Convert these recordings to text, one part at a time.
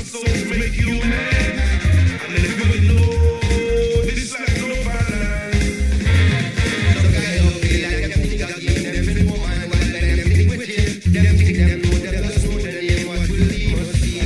so make you mad. I never know this like no balance. Some guy don't feel like a thing that give them free woman while them think with him. Them think them know them just know the name what will he must see.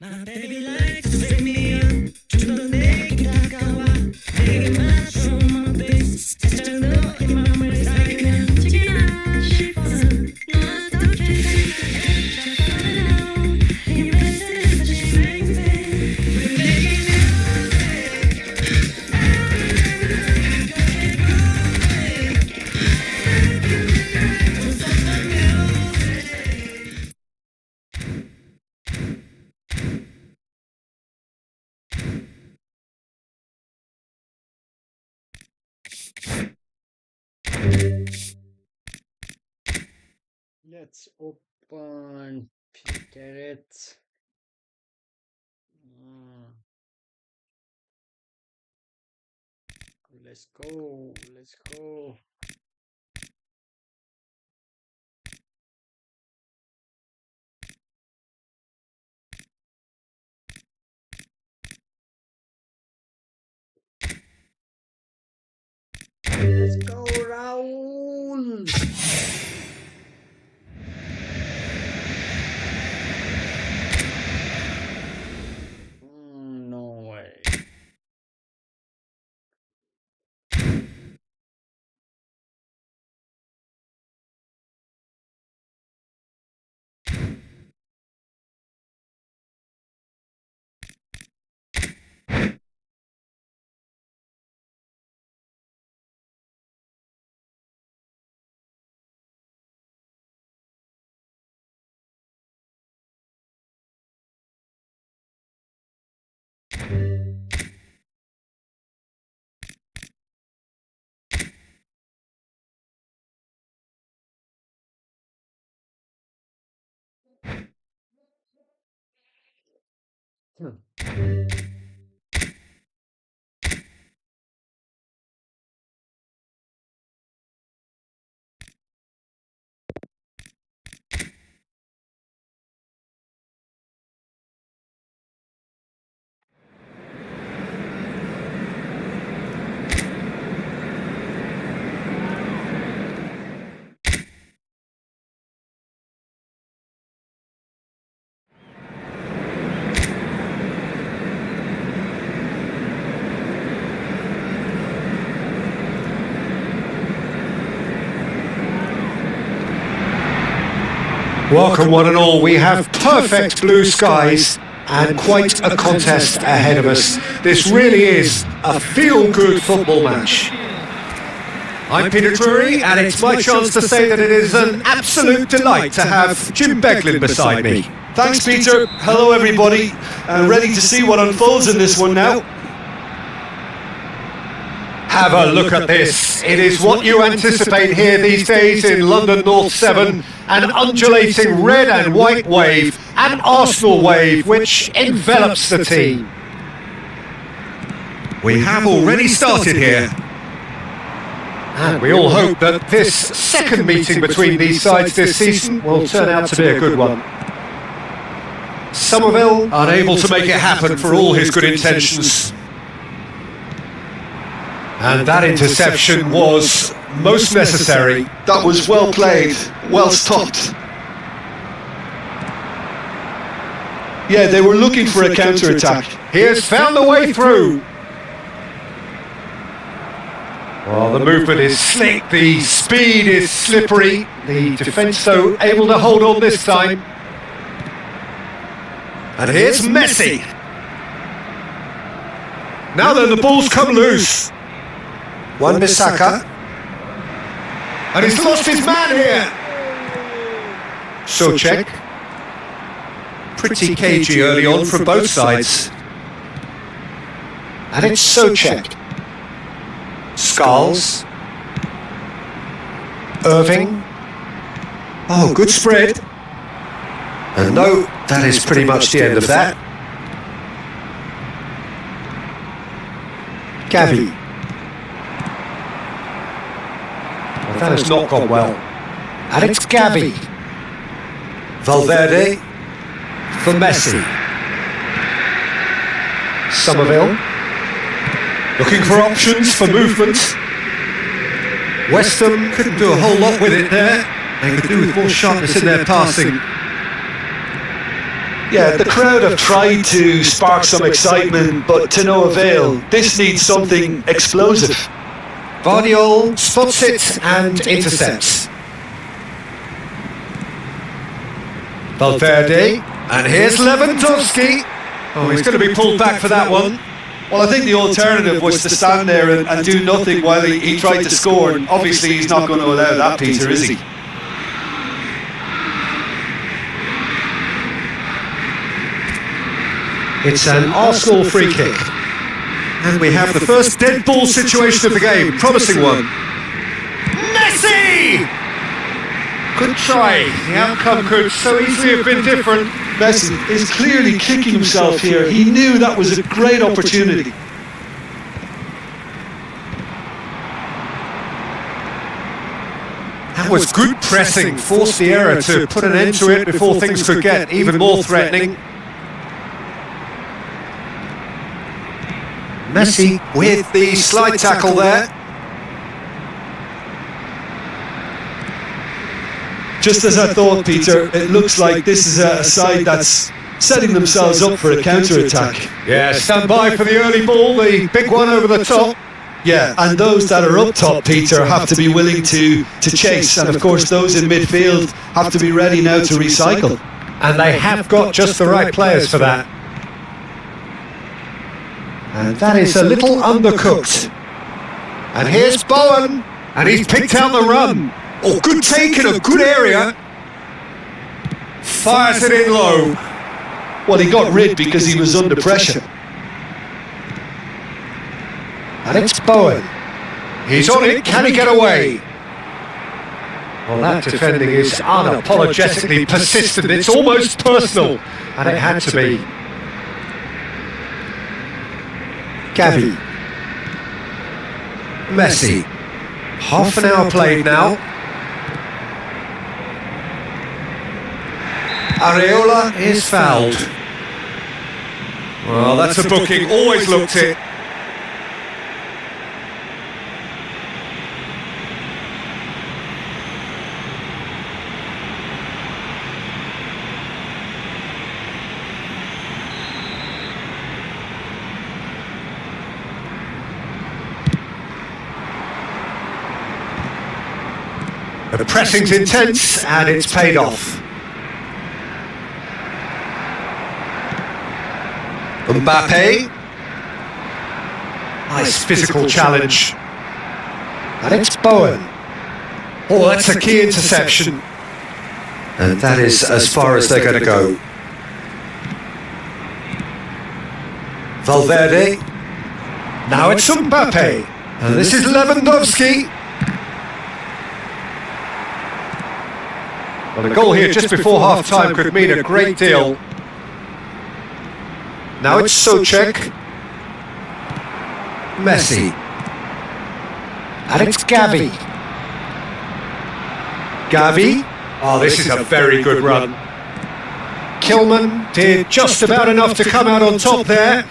My baby likes to take me up to the lake Takawa. Taking my show my face, stand up in my waist like a chicken. She fun, not okay. Check it out, he messes and she makes it. We're making Let's open Pinterest. Let's go. Let's go. Let's go, Raul. No way. Welcome one and all, we have perfect blue skies and quite a contest ahead of us. This really is a feel-good football match. I'm Peter Drury and it's my chance to say that it is an absolute delight to have Jim Beglin beside me. Thanks Peter, hello everybody, ready to see what unfolds in this one now. Have a look at this. It is what you anticipate here these days in London North 7. An undulating red and white wave, an Arsenal wave which envelops the team. We have already started here. And we all hope that this second meeting between these sides this season will turn out to be a good one. Somerville unable to make it happen for all his good intentions. And that interception was most necessary. That was well played, well stopped. Yeah, they were looking for a counter-attack. He has found the way through. Well, the movement is slick, the speed is slippery. The defence, though, able to hold on this time. And here's Messi. Now then, the ball's come loose. Wan-Bissaka. And he's lost his man here. Souček. Pretty cagey early on from both sides. And it's Souček. Skulls. Irving. Oh, good spread. And no, that is pretty much the end of that. Gavi. Well, that has not gone well. And it's Gavi. Valverde for Messi. Somerville. Looking for options for movement. West Ham couldn't do a whole lot with it there. They could do with more sharpness in their passing. Yeah, the crowd have tried to spark some excitement, but to no avail. This needs something explosive. Vardiol spots it and intercepts. Valverde. And here's Lewandowski. Oh, he's going to be pulled back for that one. Well, I think the alternative was to stand there and do nothing while he tried to score. And obviously, he's not going to allow that, Peter, is he? It's an Arsenal free kick. And we have the first dead ball situation of the game. Promising one. Messi! Good try. The outcome could so easily have been different. Messi is clearly kicking himself here. He knew that was a great opportunity. That was good pressing. Forced the error to put an end to it before things could get even more threatening. Messi with the slide tackle there. Just as I thought, Peter, it looks like this is a side that's setting themselves up for a counter-attack. Yeah, stand by for the early ball, the big one over the top. Yeah, and those that are up top, Peter, have to be willing to chase. And of course, those in midfield have to be ready now to recycle. And they have got just the right players for that. And that is a little undercooked. And here's Bowen. And he's picked out the run. Oh, good take in a good area. Fires it in low. Well, he got rid because he was under pressure. And it's Bowen. He's on it. Can he get away? Well, that defending is unapologetically persistent. It's almost personal. And it had to be. Gavi. Messi. Half an hour played now. Areola is fouled. Well, that's a booking. Always looked it. The pressing's intense and it's paid off. Mbappe. Nice physical challenge. And it's Bowen. Oh, that's a key interception. And that is as far as they're going to go. Valverde. Now it's Mbappe. And this is Lewandowski. Well, a goal here just before half-time could mean a great deal. Now it's Souček. Messi. And it's Gavi. Gavi. Oh, this is a very good run. Kilman did just about enough to come out on top there.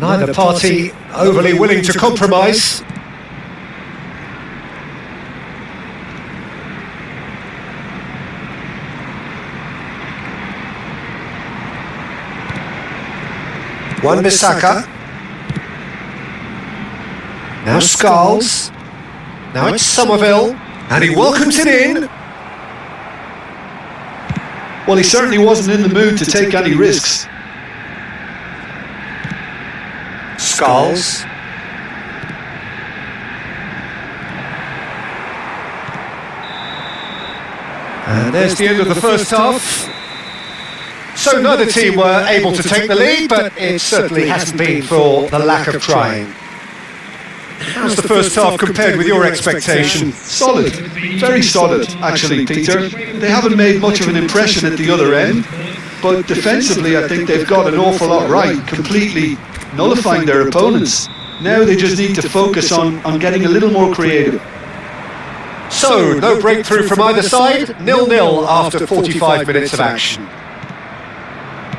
Neither party overly willing to compromise. Wan-Bissaka. Now Skulls. Now it's Somerville. And he welcomes it in. Well, he certainly wasn't in the mood to take any risks. Skulls. And there's the end of the first half. So neither team were able to take the lead, but it certainly hasn't been for the lack of trying. How's the first half compared with your expectations? Solid, very solid, actually, Peter. They haven't made much of an impression at the other end, but defensively I think they've got an awful lot right, completely nullifying their opponents. Now they just need to focus on getting a little more creative. So, no breakthrough from either side, 0-0 after 45 minutes of action.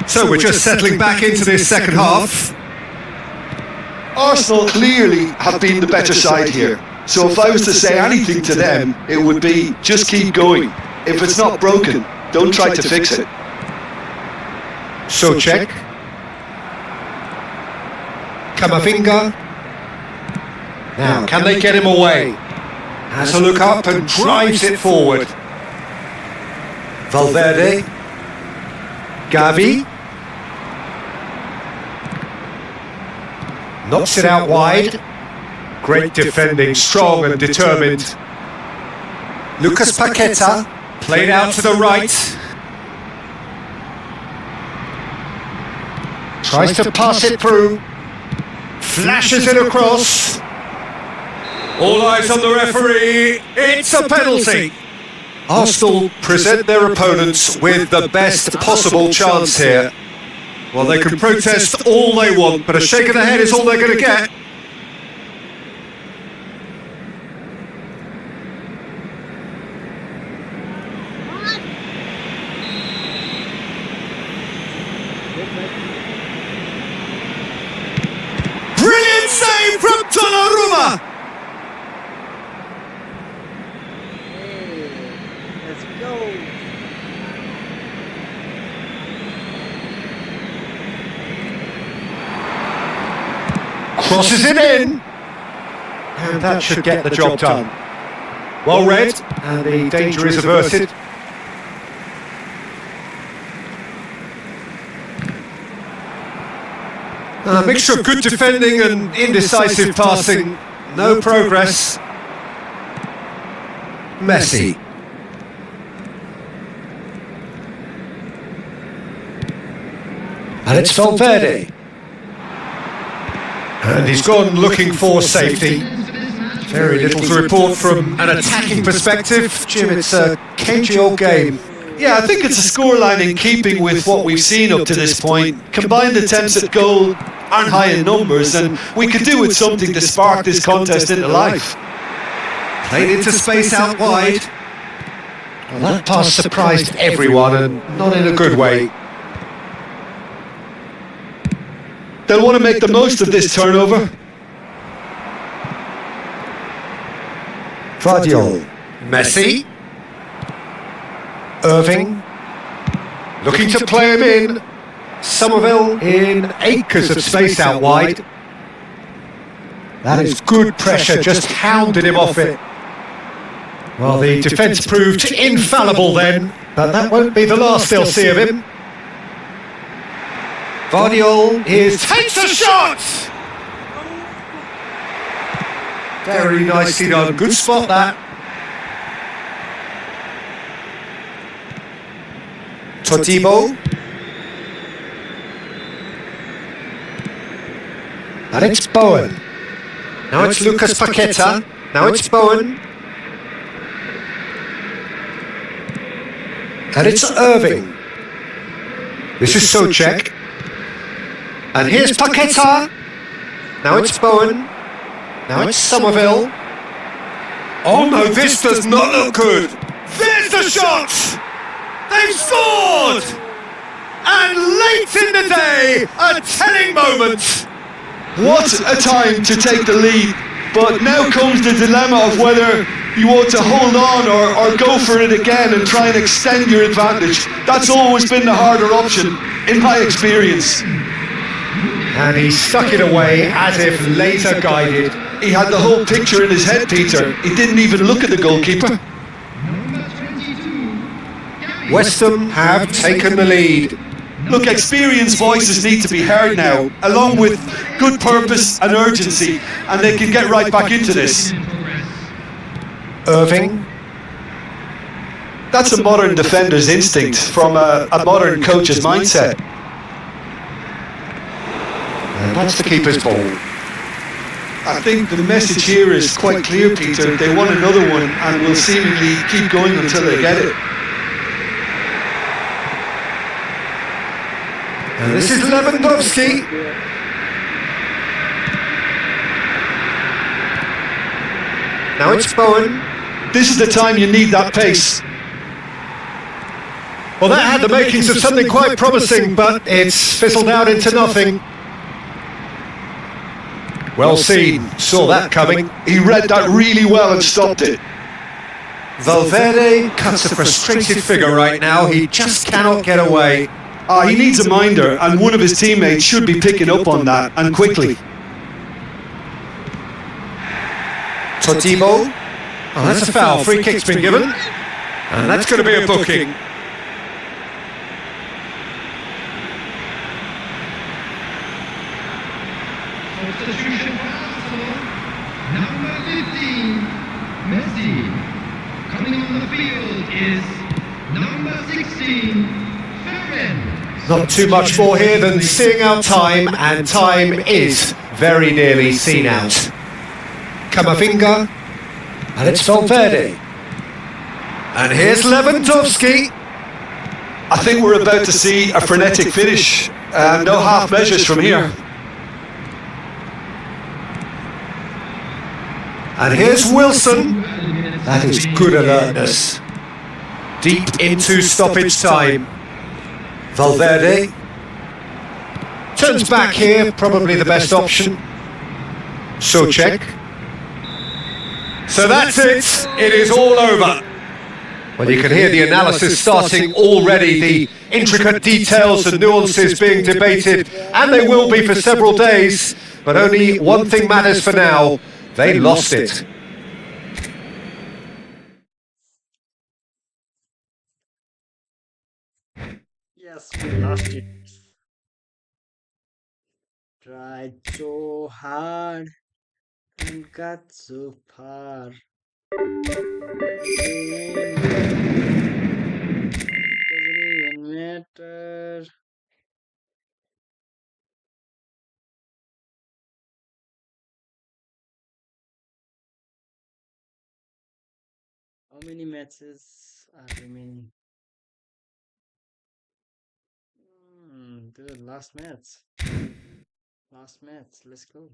So we're just settling back into this second half. Arsenal clearly have been the better side here. So if I was to say anything to them, it would be just keep going. If it's not broken, don't try to fix it. Souček. Camavinga. Now, can they get him away? Has a look up and drives it forward. Valverde. Gavi. Knocks it out wide. Great defending, strong and determined. Lucas Paqueta, played out to the right. Tries to pass it through. Flashes it across. All eyes on the referee. It's a penalty. Arsenal present their opponents with the best possible chance here. Well, they can protest all they want, but a shake of the head is all they're going to get. Brilliant save from Donnarumma! Hey, let's go. Crosses it in, and that should get the job done. Well read, and the danger is averted. A mixture of good defending and indecisive passing, no progress. Messi. And it's Valverde. And he's gone looking for safety. Very little to report from an attacking perspective. Jim, it's a cagey old game. Yeah, I think it's a scoreline in keeping with what we've seen up to this point. Combined attempts at goal aren't high in numbers, and we could do with something to spark this contest into life. Played into space out wide. Well, that pass surprised everyone, and not in a good way. They'll want to make the most of this turnover. Vardiol. Messi. Irving. Looking to play him in. Somerville in acres of space out wide. That is good pressure, just hounded him off it. Well, the defence proved infallible then, but that won't be the last they'll see of him. Vardiol takes a shot! Very nicely done, good spot that. Todibo. And it's Bowen. Now it's Lucas Paqueta. Now it's Bowen. And it's Irving. This is Souček. And here's Paqueta. Now it's Bowen. Now it's Somerville. Oh no, this does not look good. There's the shot! They've scored! And late in the day, a telling moment. What a time to take the lead. But now comes the dilemma of whether you want to hold on or go for it again and try and extend your advantage. That's always been the harder option, in my experience. And he stuck it away as if later guided. He had the whole picture in his head, Peter. He didn't even look at the goalkeeper. West Ham have taken the lead. Look, experienced voices need to be heard now, along with good purpose and urgency, and they can get right back into this. Irving. That's a modern defender's instinct from a modern coach's mindset. And that's the keeper's ball. I think the message here is quite clear, Peter. They want another one and will seemingly keep going until they get it. And this is Lewandowski. Now it's Bowen. This is the time you need that pace. Well, that had the makings of something quite promising, but it's fizzled out into nothing. Well seen, saw that coming. He read that really well and stopped it. Valverde cuts a frustrated figure right now. He just cannot get away. He needs a minder, and one of his teammates should be picking up on that, and quickly. Todibo. Oh, that's a foul. Free kick's been given. And that's going to be a booking. Substitution for Arsenal, number 15, Messi. Coming on the field is number 16, Ferren. Not too much more here than seeing out time, and time is very nearly seen out. Camavinga, and it's Valverde. And here's Lewandowski. I think we're about to see a frenetic finish. No half measures from here. And here's Wilson. That is good alertness. Deep into stoppage time. Valverde turns back here, probably the best option. Souček. So that's it. It is all over. Well, you can hear the analysis starting already, the intricate details and nuances being debated, and they will be for several days. But only one thing matters for now. They lost it. Yes, we lost it. Tried so hard and got so far. Doesn't even matter. How many matches are remaining? Dude, last match. Last match, let's go.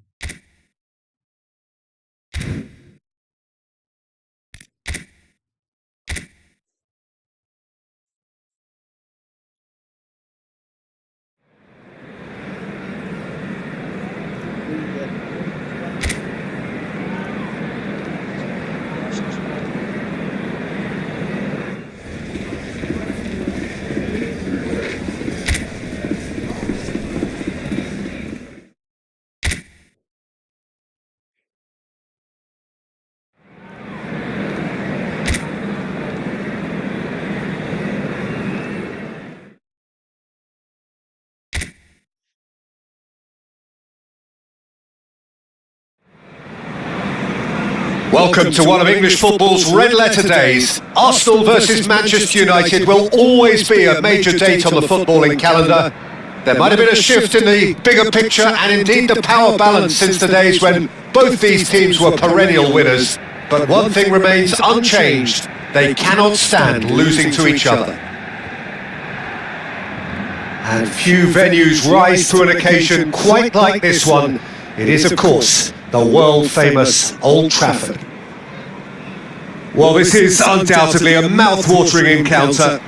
Welcome to one of English football's red letter days. Arsenal versus Manchester United will always be a major date on the footballing calendar. There might have been a shift in the bigger picture and indeed the power balance since the days when both these teams were perennial winners. But one thing remains unchanged. They cannot stand losing to each other. And few venues rise to an occasion quite like this one. It is, of course, the world-famous Old Trafford. Well, this is undoubtedly a mouth-watering encounter.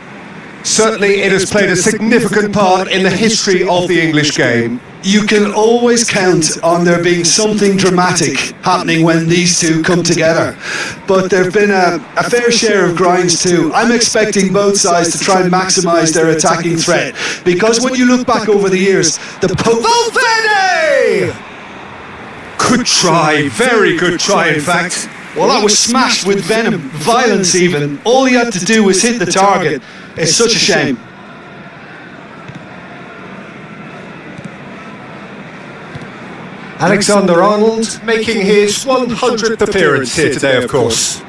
Certainly it has played a significant part in the history of the English game. You can always count on there being something dramatic happening when these two come together. But there have been a fair share of grinds too. I'm expecting both sides to try and maximise their attacking threat. Because when you look back over the years, the Valverde! Good try, very good try in fact. Well, that was smashed with venom, violence even. All he had to do was hit the target. It's such a shame. Alexander-Arnold making his 100th appearance here today, of course.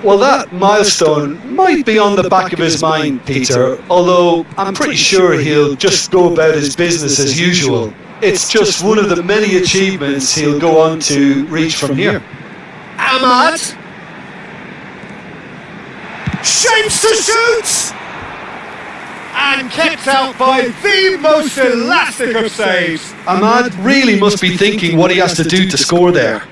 Well, that milestone might be on the back of his mind, Peter, although I'm pretty sure he'll just go about his business as usual. It's just one of the many achievements he'll go on to reach from here. Ahmad shapes to shoot and kept out by the most elastic of saves. Ahmad really must be thinking what he has to do to score there.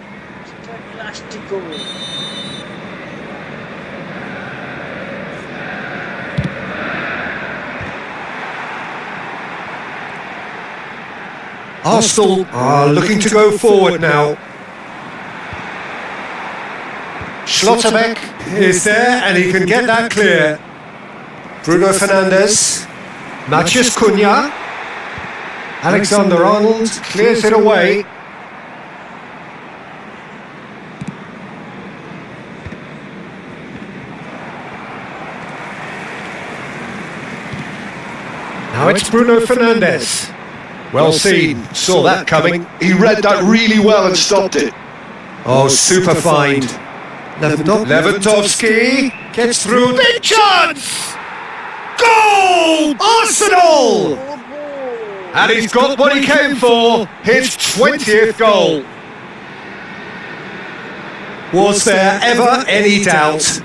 Arsenal are looking to go forward now. Schlotterbeck is there and he can get that clear. Bruno Fernandes, Matheus Cunha, Alexander-Arnold clears it away. Now it's Bruno Fernandes. Well seen, saw that coming. He read that really well and stopped it. Oh, super find. Lewandowski gets through. Big chance! Goal! Arsenal! And he's got what he came for, his 20th goal. Was there ever any doubt?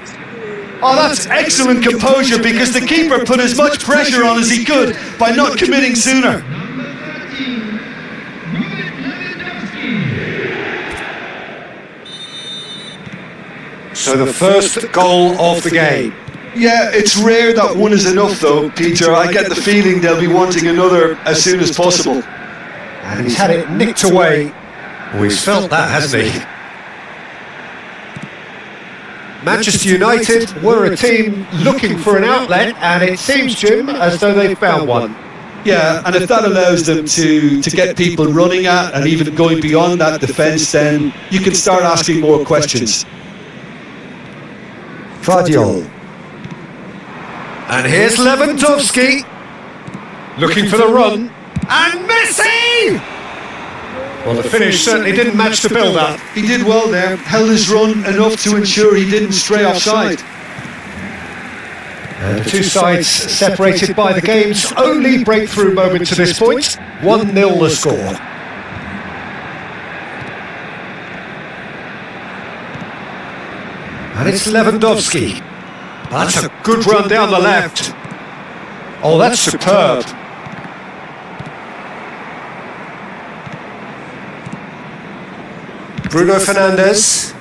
Oh, that's excellent composure because the keeper put as much pressure on as he could by not committing sooner. So the first goal of the game. Yeah, it's rare that one is enough though, Peter. I get the feeling they'll be wanting another as soon as possible. And he's had it nicked away. Oh, he's felt that, hasn't he? Manchester United were a team looking for an outlet, and it seems, Jim, as though they found one. Yeah, and if that allows them to get people running at and even going beyond that defence, then you can start asking more questions. Vardiol. And here's Lewandowski, looking for the run, and Messi! Well, the finish certainly didn't match the build-up. He did well there, held his run enough to ensure he didn't stray offside. And the two sides separated by the game's only breakthrough moment to this point. 1-0 the score. And it's Lewandowski. That's a good run down the left. Oh, that's superb. Bruno Fernandes.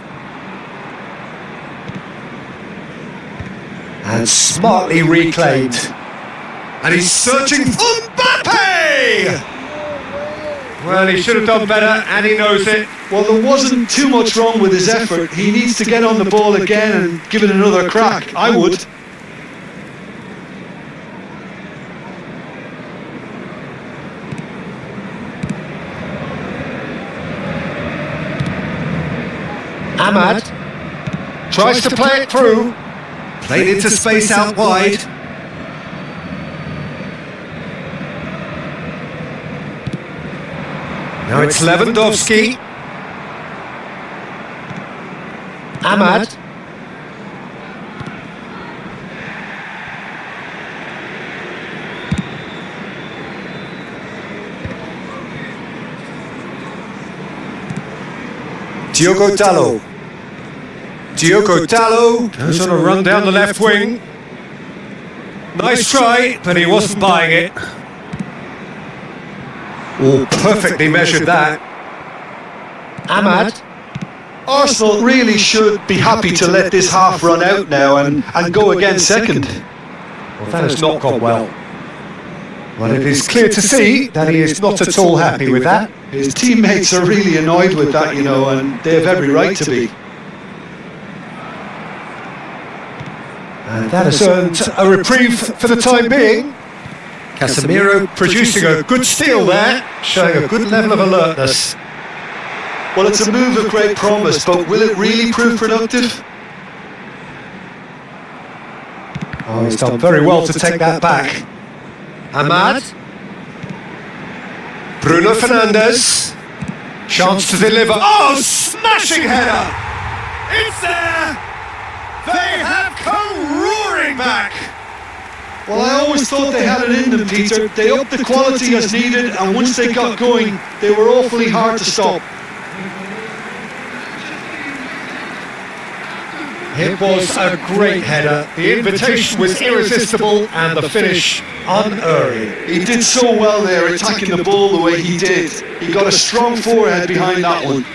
And smartly reclaimed. And he's searching for Mbappe! Well, he should have done better, and he knows it. Well, there wasn't too much wrong with his effort. He needs to get on the ball again and give it another crack. I would. Ahmad tries to play it through. Played into space out wide. Now it's Lewandowski. Ahmad. Diogo Dalot. Diogo Dalot goes on a run down the left wing. Nice try, but he wasn't buying it. Oh, perfectly measured that. Ahmad. Arsenal really should be happy to let this half run out now and go again second. Well, that has not gone well. Well, it is clear to see that he is not at all happy with that. His teammates are really annoyed with that, you know, and they have every right to be. And that has earned a reprieve for the time being. Casemiro producing a good steal there, showing a good level of alertness. Well, it's a move of great promise, but will it really prove productive? Oh, he's done very well to take that back. Ahmad. Bruno Fernandes. Chance to deliver. Oh, smashing header! It's there! They have come roaring back! Well, I always thought they had it in them, Peter. They upped the quality as needed, and once they got going, they were awfully hard to stop. It was a great header. The invitation was irresistible and the finish unerring. He did so well there, attacking the ball the way he did. He got a strong forehead behind that one.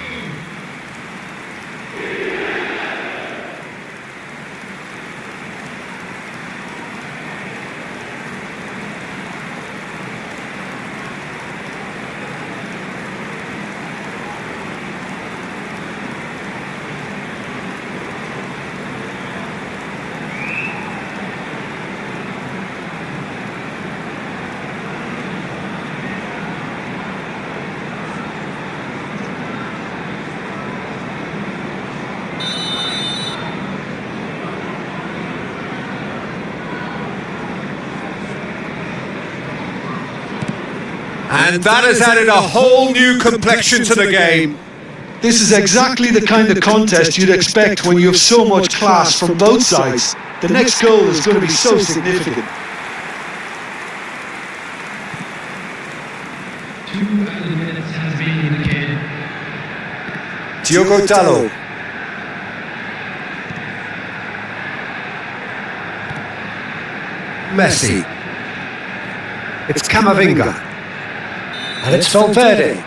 And that has added a whole new complexion to the game. This is exactly the kind of contest you'd expect when you have so much class from both sides. The next goal is going to be so significant. 2 added minutes has been indicated. Diogo Dalot. Messi. It's Camavinga. And it's Valverde.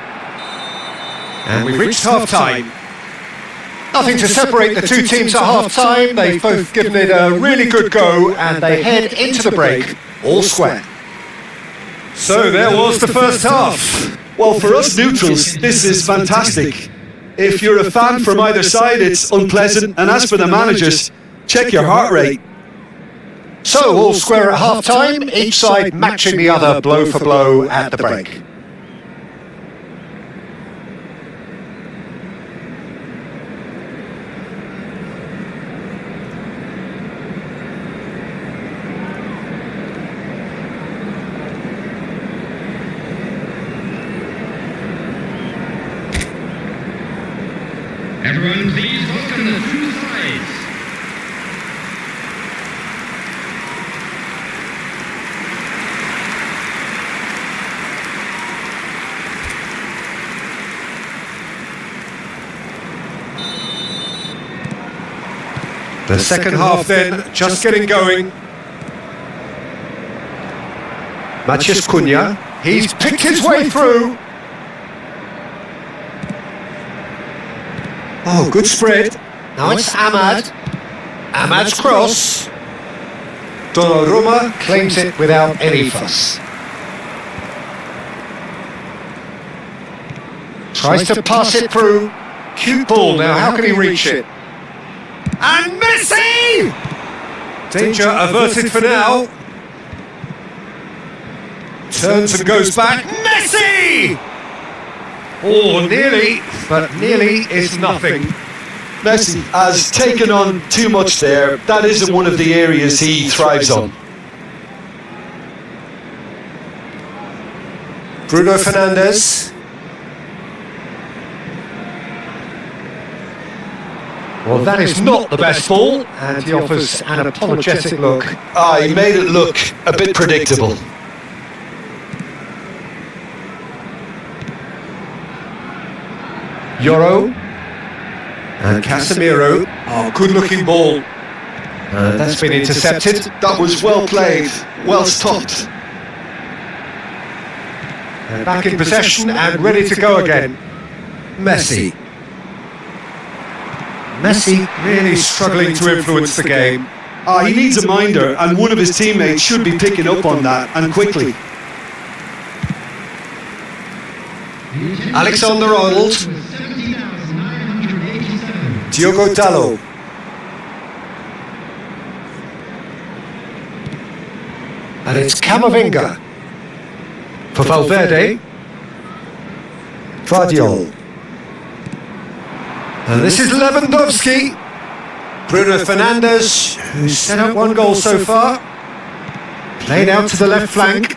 And we've reached half-time. Nothing to separate the two teams at half-time. They've both given it a really good go and they head into the break all square. So there was the first half. Well, for us neutrals, this is fantastic. If you're a fan from either side, it's unpleasant. And as for the managers, check your heart rate. So all square at half-time, each side matching the other blow for blow at the break. Everyone, please welcome the two sides. The second half then, just getting going. Matheus Cunha, he's picked his way through. Oh, good spread. Now it's Ahmad. Ahmad's cross. Donnarumma claims it without any fuss. Tries to pass it through. Cute ball now, how can he reach it? And Messi! Danger averted for now. Turns and goes back. Messi! Oh, nearly, but nearly is nothing. Messi has taken on too much there. That isn't one of the areas he thrives on. Bruno Fernandes. Well, that is not the best ball, and he offers an apologetic look. He made it look a bit predictable. Euro. And Casemiro. Oh, good-looking ball. That's been intercepted. That was well played, well stopped. And back in possession and ready to go again. Messi. Messi really struggling to influence the game. He needs a minder, and one of his teammates should be picking up on that, and quickly. Alexander-Arnold. Diogo Dalot. And it's Camavinga. For Valverde. Vardiol. And this is Lewandowski. Bruno Fernandes, who's set up one goal so far. Played out to the left flank.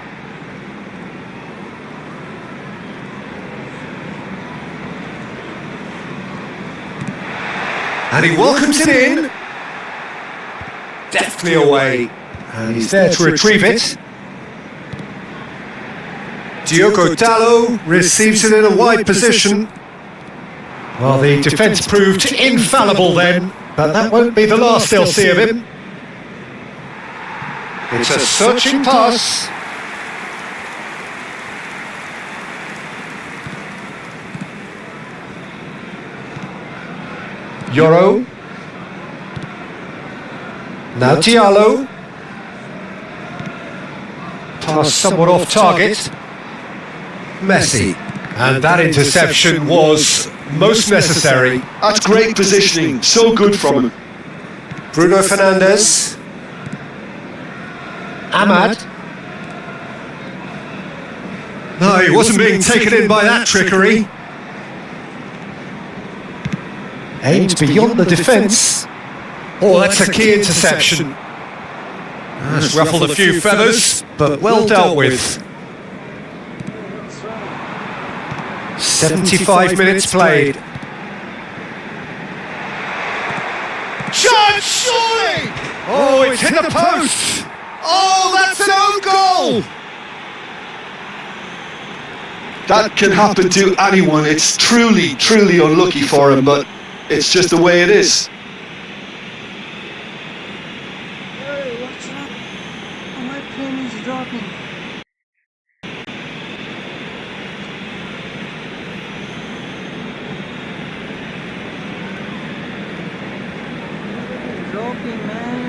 And he welcomes it in. Deftly away. And he's there to retrieve it. Diogo Dalot receives it in a wide position. Well, the defence proved infallible then, but that won't be the last they'll see of him. It's a searching pass. Yoro. Now Diallo. Pass somewhat off target. Messi. And that interception was most necessary. That's great positioning, so good from him. Bruno Fernandes. Ahmad. No, he wasn't being taken in by that trickery. Aimed beyond the defence. Oh, that's a key interception. That's ruffled a few feathers, but well dealt with. 75 minutes played. Chance, surely! Oh, it's hit the post! Oh, that's an own goal! That can happen to anyone. It's truly, truly unlucky for him, but it's just the way it is. Hey, what's up? Oh, my pen is dropping. Dropping, man.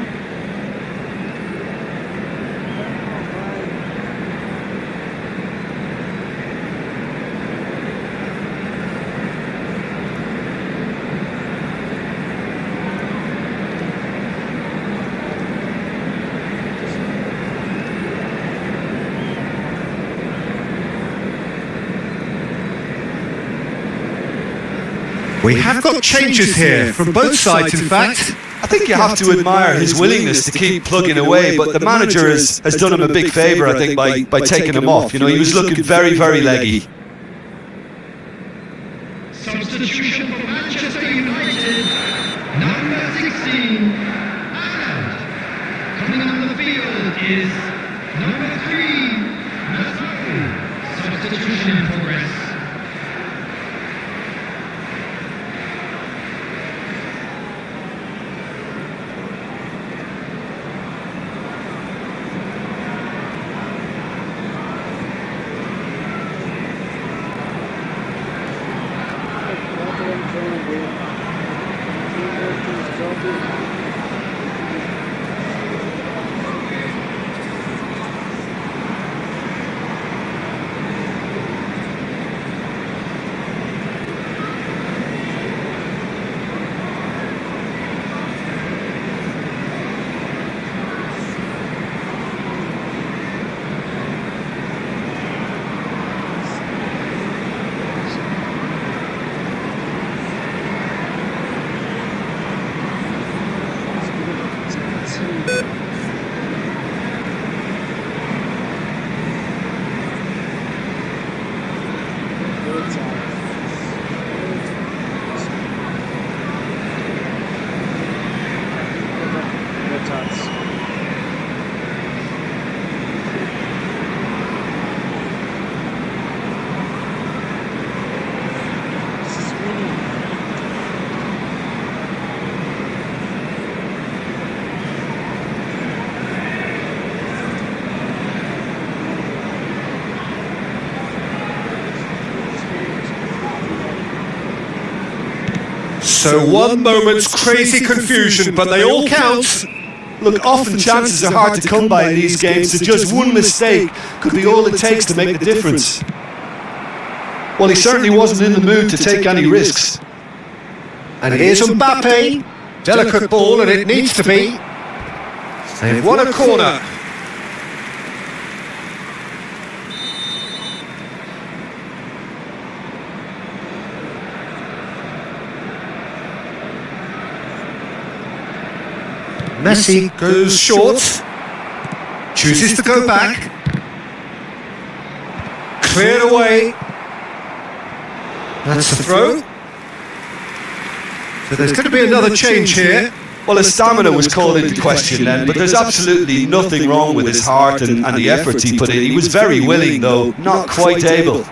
We have got changes here from both sides, in fact. I think you have to admire his willingness to keep plugging away, but the manager has done him a big favour, I think, by taking him off. You know, he was looking very, very leggy. Substitution for Manchester United, number 16, and coming on the field is number 3, Nassau. Substitution in progress. So one moment's crazy confusion, but they all count. Look, often chances are hard to come by in these games, so just one mistake could be all it takes to make the difference. Well, he certainly wasn't in the mood to take any risks. And here's Mbappe. Delicate ball, and it needs to be. They've won a corner. Messi goes short, chooses to go back, cleared away. That's the throw. So there's going to be another change here. Well, his stamina was called into question then, but there's absolutely nothing wrong with his heart and the efforts he put in. He was very willing, though, not quite able.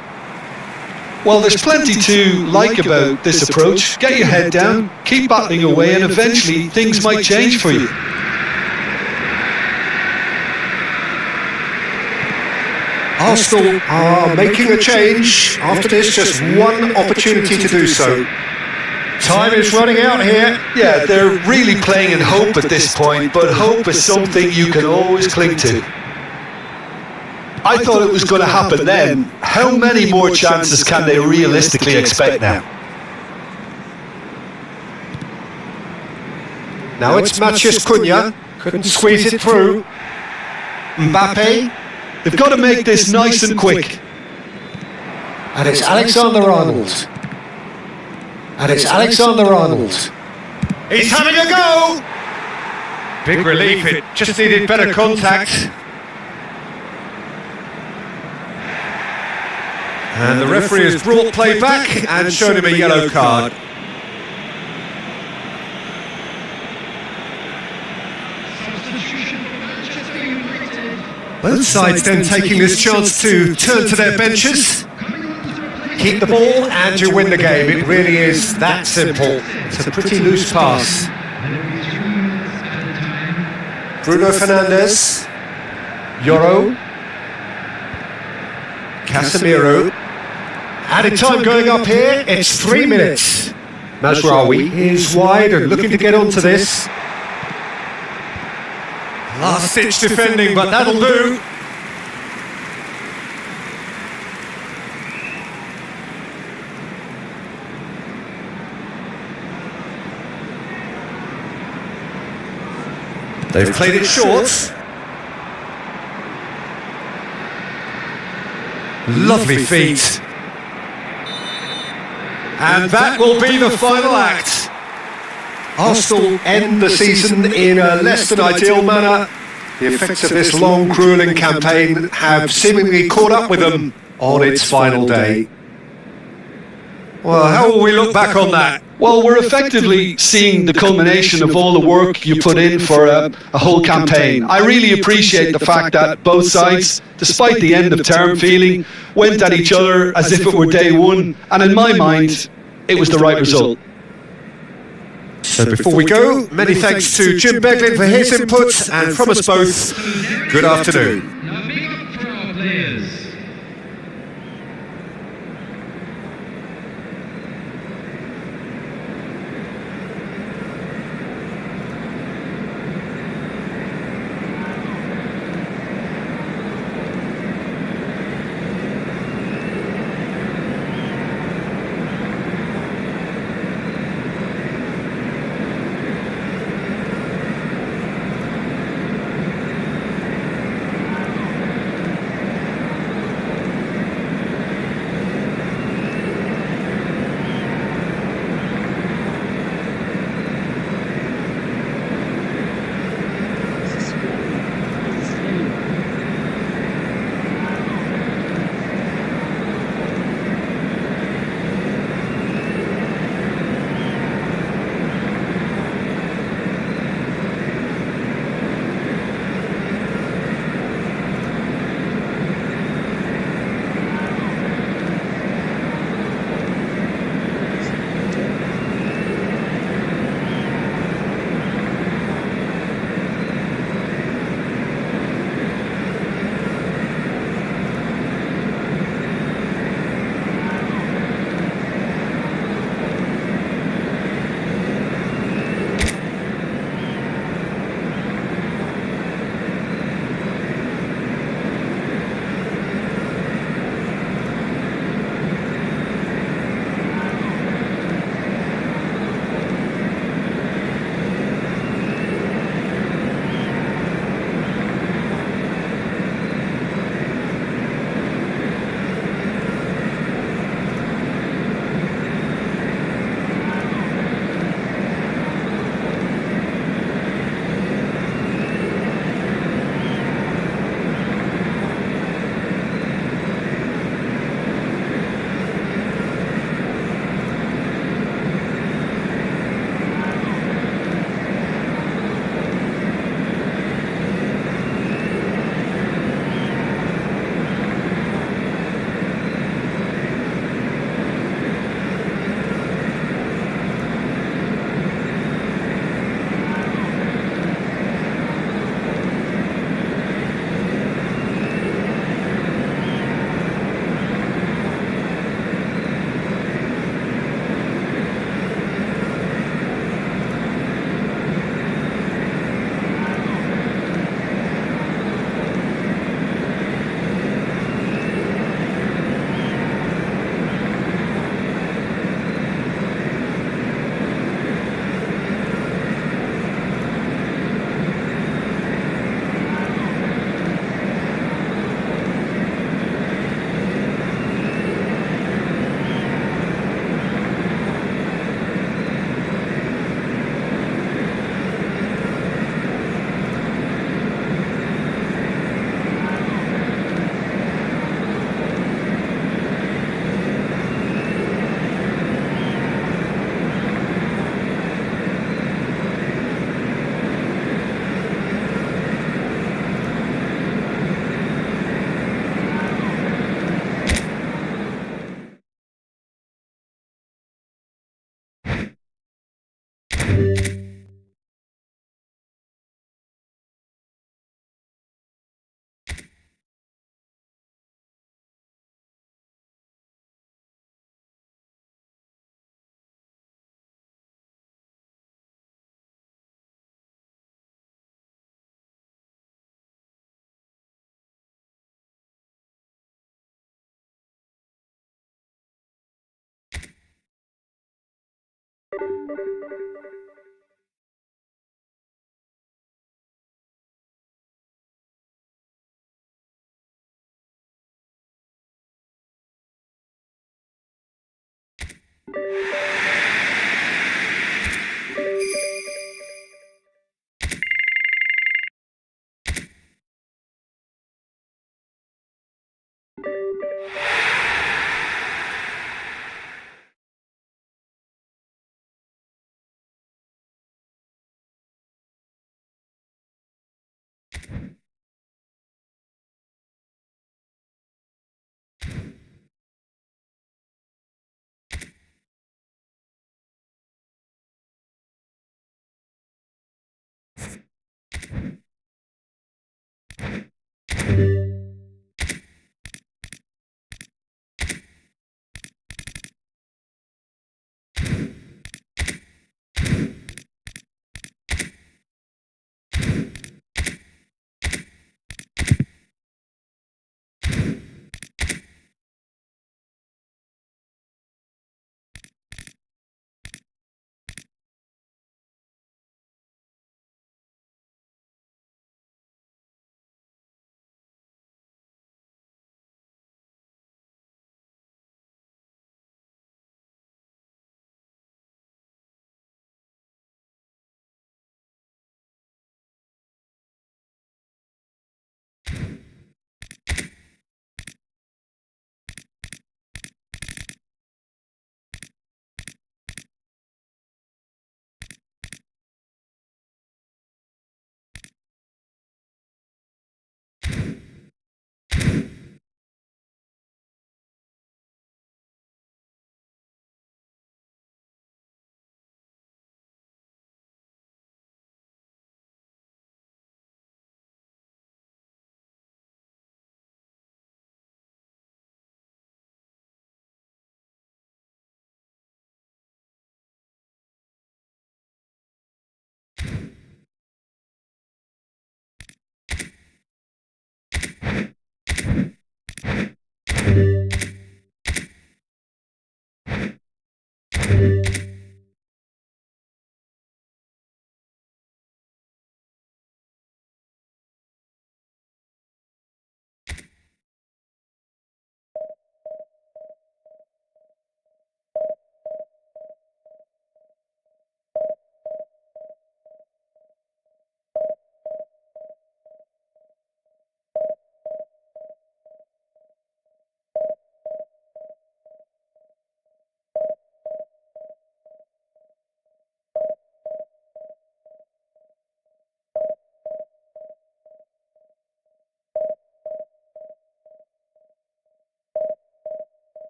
Well, there's plenty to like about this approach. Get your head down, keep battling away, and eventually things might change for you. Arsenal are making a change. After this, just one opportunity to do so. Time is running out here. Yeah, they're really playing in hope at this point, but hope is something you can always cling to. I thought it was going to happen then. How many more chances can they realistically expect now? Now it's Matheus Cunha. Couldn't squeeze it through. Mbappe. They've got to make this nice and quick. And it's Alexander-Arnold. And it's Alexander-Arnold. He's having a go! Big relief, it just needed better contact. And the referee has brought play back and shown him a yellow card. Both sides then taking this chance to turn to their benches. Keep the ball and you win the game. It really is that simple. It's a pretty loose pass. Bruno Fernandes. Yoro. Casemiro. Added time going up here. It's 3 minutes. Mazraoui is wide and looking to get onto this. Last ditch defending, but that'll do. They've played it short. Lovely feet. And that will be the final act. Arsenal end the season in a less than ideal manner. The effects of this long, gruelling campaign have seemingly caught up with them on its final day. Well, how will we look back on that? Well, we're effectively seeing the culmination of all the work you put in for a whole campaign. I really appreciate the fact that both sides, despite the end-of-term feeling, went at each other as if it were day one, and in my mind, it was the right result. So before we go, many thanks to Jim Beglin for his input, and from us both, good afternoon. Now big up for our players.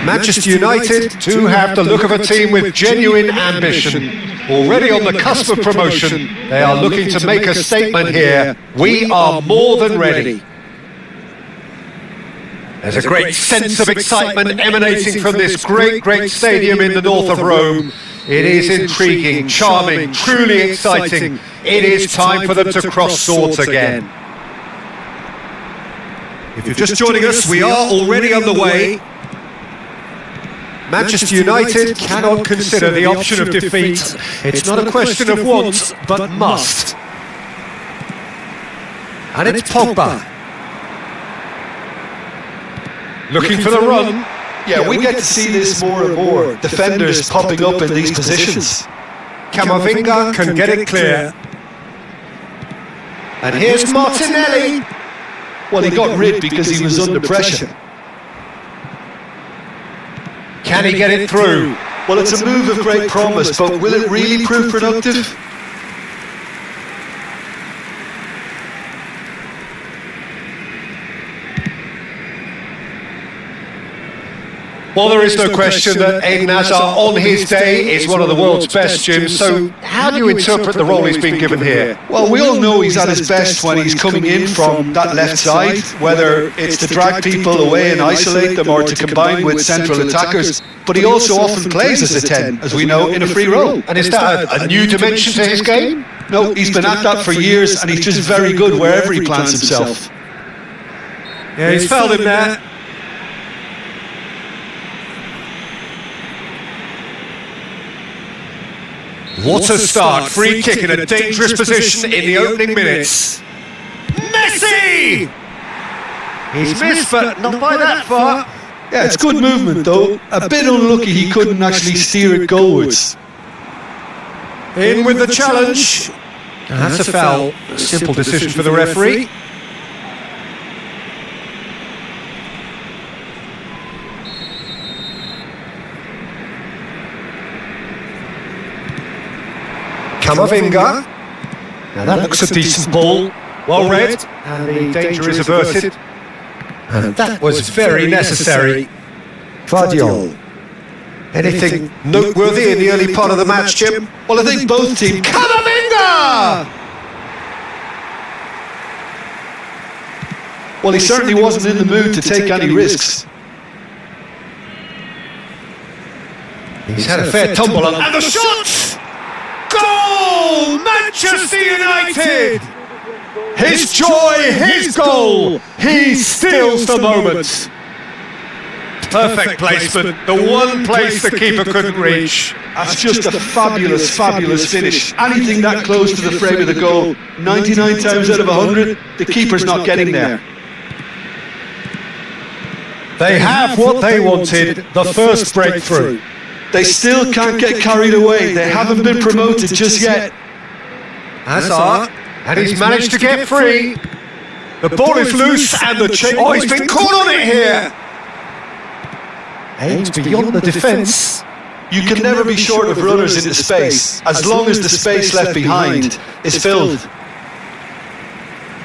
Manchester United do have the look of a team with genuine ambition. Already on the cusp of promotion, they are looking to make a statement here. We are more than ready. There's a great sense of excitement emanating from this great stadium in the north of Rome. It is intriguing, charming, truly exciting. It is time for them to cross swords again. If you're just joining us, we are already underway. Manchester United cannot consider the option of defeat. It's not a question of want, but must. And it's Pogba. Looking for the run. Yeah, we get to see this more and more. Defenders popping up in these positions. Camavinga can get it clear. And here's Martinelli. Well, he got rid because he was under pressure. Can he get it through? Well, it's a move of great promise, but will it really prove productive? Well, there is no question that Eden Hazard on his day is one of the world's best, Jim. So how do you interpret the role he's been given here? Well, we all know he's at his best when he's coming in from that left side, whether it's to drag people away and isolate them or to combine with central attackers. But he also often plays as a 10, as we know, in a free role. And is that a new dimension to his game? No, he's been at that for years and he's just very good wherever he plants himself. Yeah, he's fouled him there. What a start, free kick in a dangerous position in the opening minutes. Messi! He's missed, but not by that far. Yeah, it's good movement though. A bit unlucky he couldn't actually steer it goalwards. In with the challenge. And that's a foul. A simple decision for the referee. Camavinga. Now that looks a decent ball. Well read, and the danger is averted. And that was very necessary. Guardiola. Anything noteworthy in the early part of the match, Jim? Well, I think both teams... Camavinga! Well, he certainly wasn't in the mood to take any risks. He's had a fair tumble on... And the shot! Goal! Manchester United! His joy, his goal! He steals the moment. Perfect placement, the one place the keeper couldn't reach. That's just a fabulous finish. Anything that close to the frame of the goal, 99 times out of 100, the keeper's not getting there. They have what they wanted, the first breakthrough. They still can't get carried away. They haven't been promoted just yet. Hazard, and he's managed to get free. The ball is loose and the chase... Oh, he's been caught on it here. Aims beyond the defence. You can never be short of runners into space, as long as the space left behind is filled.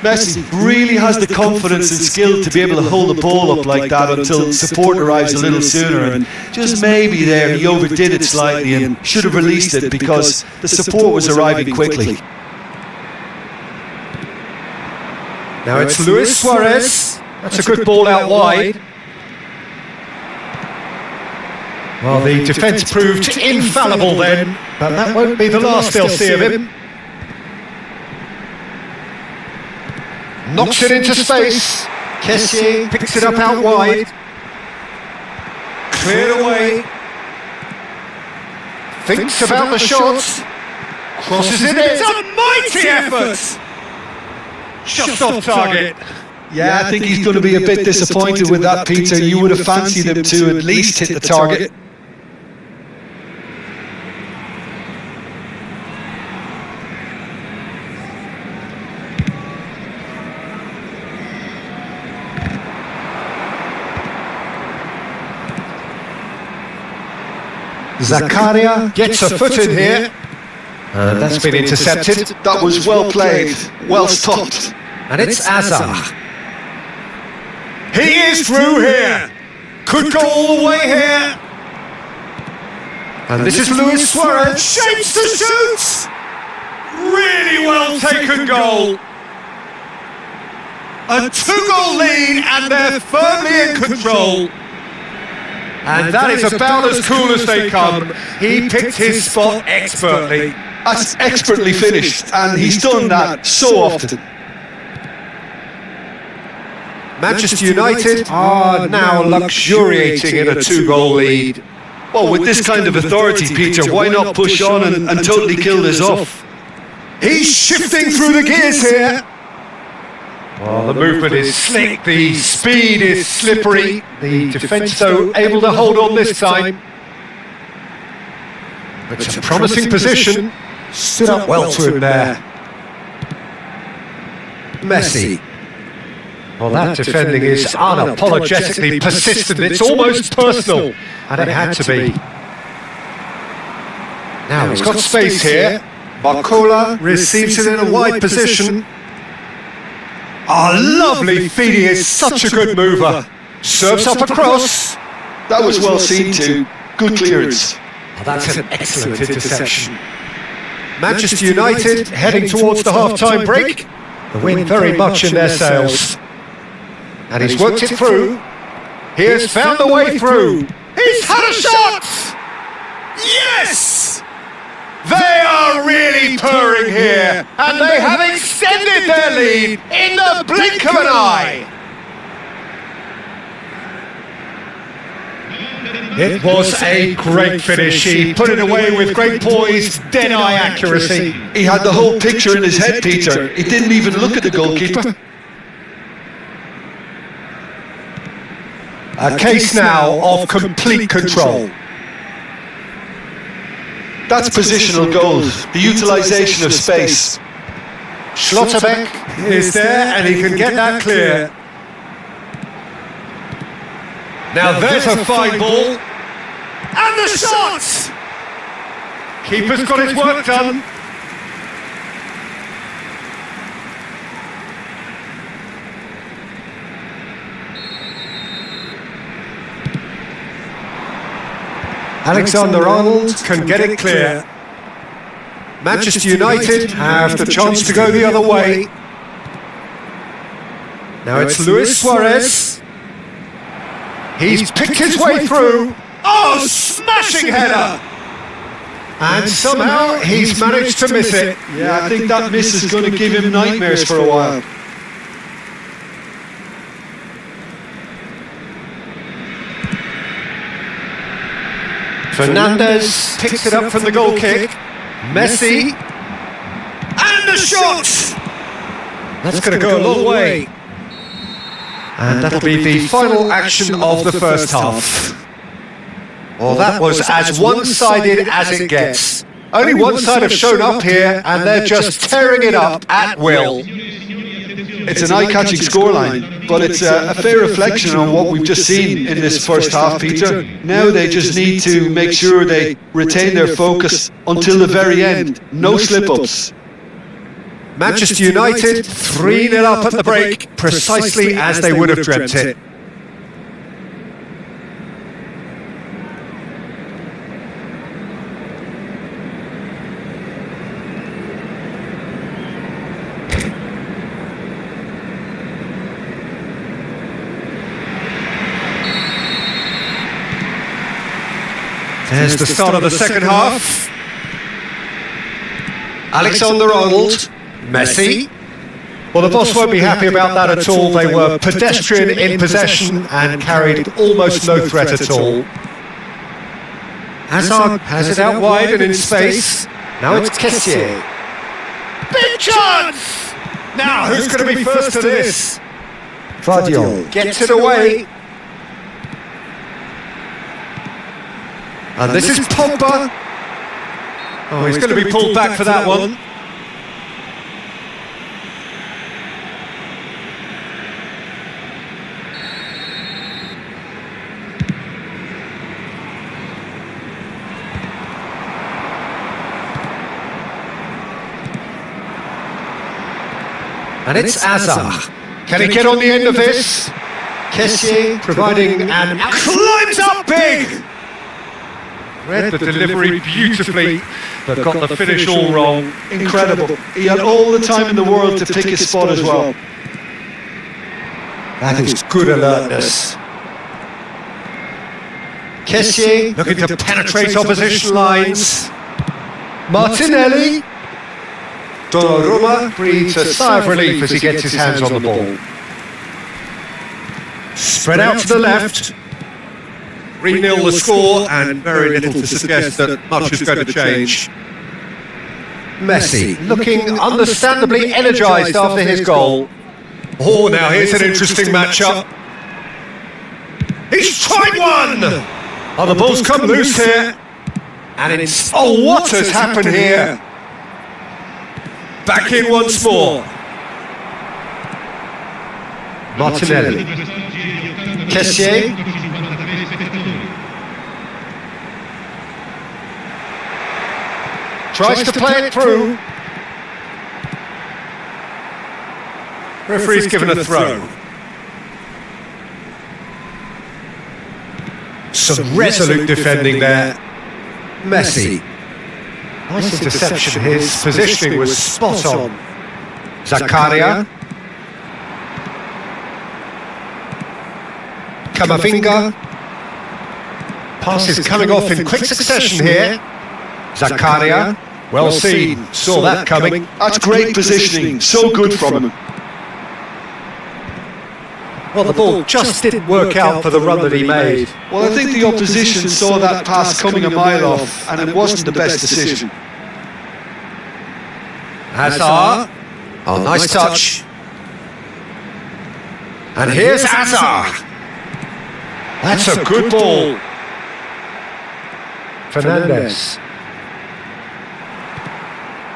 Messi really has the confidence and skill to be able to hold the ball up like that until support arrives a little sooner, and just maybe there he overdid it slightly and should have released it because the support was arriving quickly. Now it's Luis Suarez. That's a good ball out wide. Well, the defence proved infallible then, but that won't be the last they'll see of him. Knocks it into space. Kessié picks it up out wide. Cleared away. Thinks about the shot. Crosses it in. It's a mighty effort. Just off target. Yeah, I think he's going to be a bit disappointed with that, Peter. You would have fancied him to at least hit the target. Zakaria gets a foot in here. That's been intercepted. That was well played, well stopped. And it's Hazard. He is through here. Could go all the way here. And this is Luis Suarez. Shapes to shoot. Really well taken goal. A 2-goal lead, and they're firmly in control. And that is about as cool as they come. He picked his spot expertly. That's expertly finished, and he's done that so often. Manchester United are now luxuriating in a 2-goal lead. Well, with this kind of authority, Peter, why not push on and totally kill this off? He's shifting through the gears here. Well, the movement is slick, the speed is slippery. The defence, though, able to hold on this time. It's a promising position. Stood up well to him there. Messi. Well, that defending is unapologetically persistent. It's almost personal, and it had to be. Now he's got space here. Barcola receives it in a wide position. Lovely feed, he is such a good mover. Serves up across. That was well seen too. Good clearance. Oh, that's an excellent interception. Manchester United heading towards the half-time break. The wind very much in their sails. And he's worked it through. He has found the way through. He's had a shot! Yes! They are really purring here, and they have extended their lead in the blink of an eye. It was a great finish. He put it away with great poise, dead-eye accuracy. He had the whole picture in his head, Peter. He didn't even look at the goalkeeper. A case now of complete control. That's positional goal, the utilisation of space. Schlotterbeck is there, and he can get that clear. Now there's a fine ball. And the shot! Keeper's got his work done. Alexander-Arnold can get it clear. Manchester United have the chance to go the other way. Now it's Luis Suarez. He's picked his way through. Oh, smashing header! And somehow he's managed to miss it. Yeah, I think that miss is going to give him nightmares for a while. Fernandez picks it up from the goal kick. Messi. And the shot! That's going to go a long way. And that'll be the final action of the first half. Well, that was as one-sided as it gets. Only one side have shown up here, and they're just tearing it up at will. It's an eye-catching scoreline, but it's a fair reflection on what we've just seen in this first half, Peter. Now they just need to make sure they retain their focus until the very end. No slip-ups. Manchester United 3-0 up at the break, precisely as they would have dreamt it. There's the start of the second half. Alexander-Arnold, Messi. Well, the boss won't be happy about that at all. They were pedestrian in possession and carried almost no threat at all. Hazard has it out wide and in space. Now it's Kessié. Big chance! Now, who's going to be first to this? Vardiol gets it away. And this is Pogba. Oh, he's going to be pulled back for that one. And it's Azar. Can he get on the end of this? Kessié providing and climbs up big! Read the delivery beautifully, but got the finish all wrong. Incredible. He had all the time in the world to pick his spot as well. That is good alertness. Kessié looking to penetrate opposition lines. Martinelli. Donnarumma breathes a sigh of relief as he gets his hands on the ball. Spread out to the left. 3-0 the score, and very little to suggest that much is going to change. Messi looking understandably energised after his goal. Oh, now here's an interesting matchup. He's tried one! Oh, the ball's come loose here. And it's... Oh, what has happened here? Back in once more. Martinelli. Kessié. Tries to play it through. Referee's given a throw. Some resolute defending there. Messi. Nice interception. His positioning was spot on. Zakaria. Camavinga. Passes coming off in quick succession here. Zakaria. Well seen. Saw that coming. That's great positioning. So good from him. Well, the ball just didn't work out for the run that he made. Well, I think the opposition saw that pass coming a mile off, and it wasn't the best decision. Hazard. Oh, nice touch. And here's Hazard. That's a good ball. Fernandes.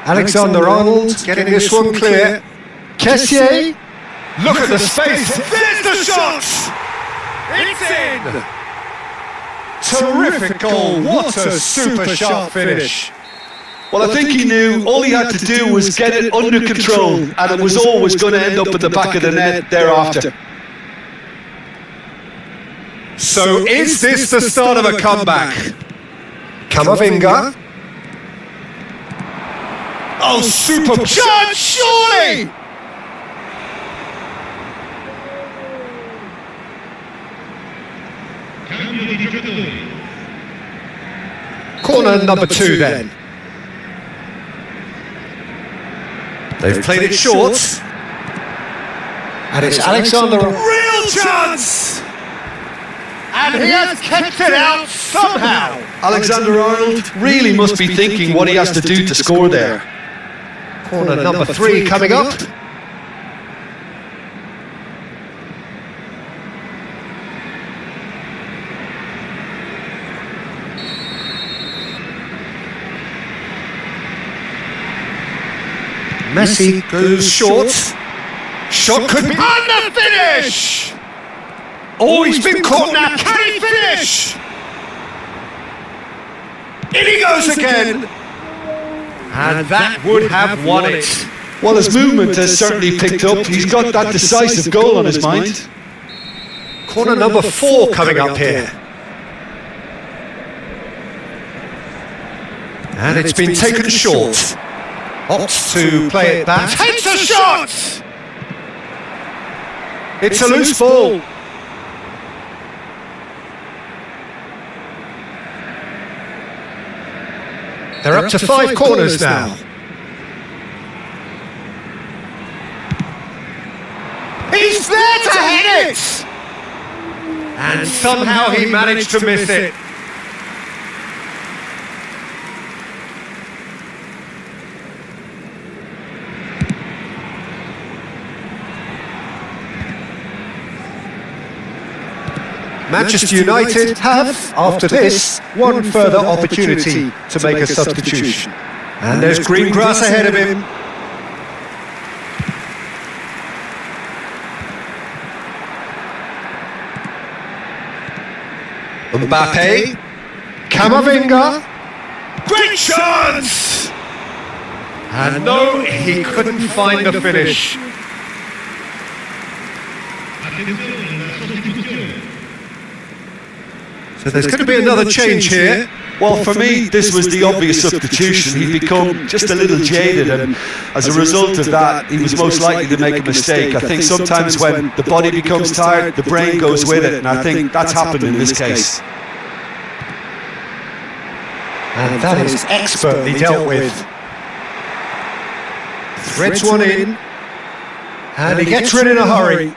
Alexander-Arnold getting this one clear. Kessié. Look at the space. There's the shot. It's in. Terrific goal. What a super sharp finish. Well, I think he knew all he had to do was get it under control, and it was always going to end up at the back of the net thereafter. So is this the start of a comeback? Camavinga. Oh, super chance, surely! Corner number 2 then. They've played it short. And it's Alexander. Real chance! And he has kept it out somehow. Alexander-Arnold really must be thinking what he has to do to score there. Corner number 3 coming up. Messi goes short. Shot could be... And the finish! Oh, he's been caught now. Can he finish? In he goes again. And that would have won it. Well, his movement has certainly picked up. He's got that decisive goal on his mind. Corner number 4 coming up here. And it's been taken short. Opts to play it back. Takes a shot! It's a loose ball. They're up to 5 corners now. He's there to hit it! And somehow he managed to miss it. Manchester United have, after this, one further opportunity to make a substitution. And there's green grass ahead of him. Mbappe. Camavinga. Great chance! And no, he couldn't find the finish. So there's going to be another change here. Well, for me, this was the obvious substitution. He'd become just a little jaded, and as a result of that, he was most likely to make a mistake. I think sometimes when the body becomes tired, the brain goes with it, and I think that's happened in this case. And that is expertly dealt with. Threads one in, and he gets rid in a hurry.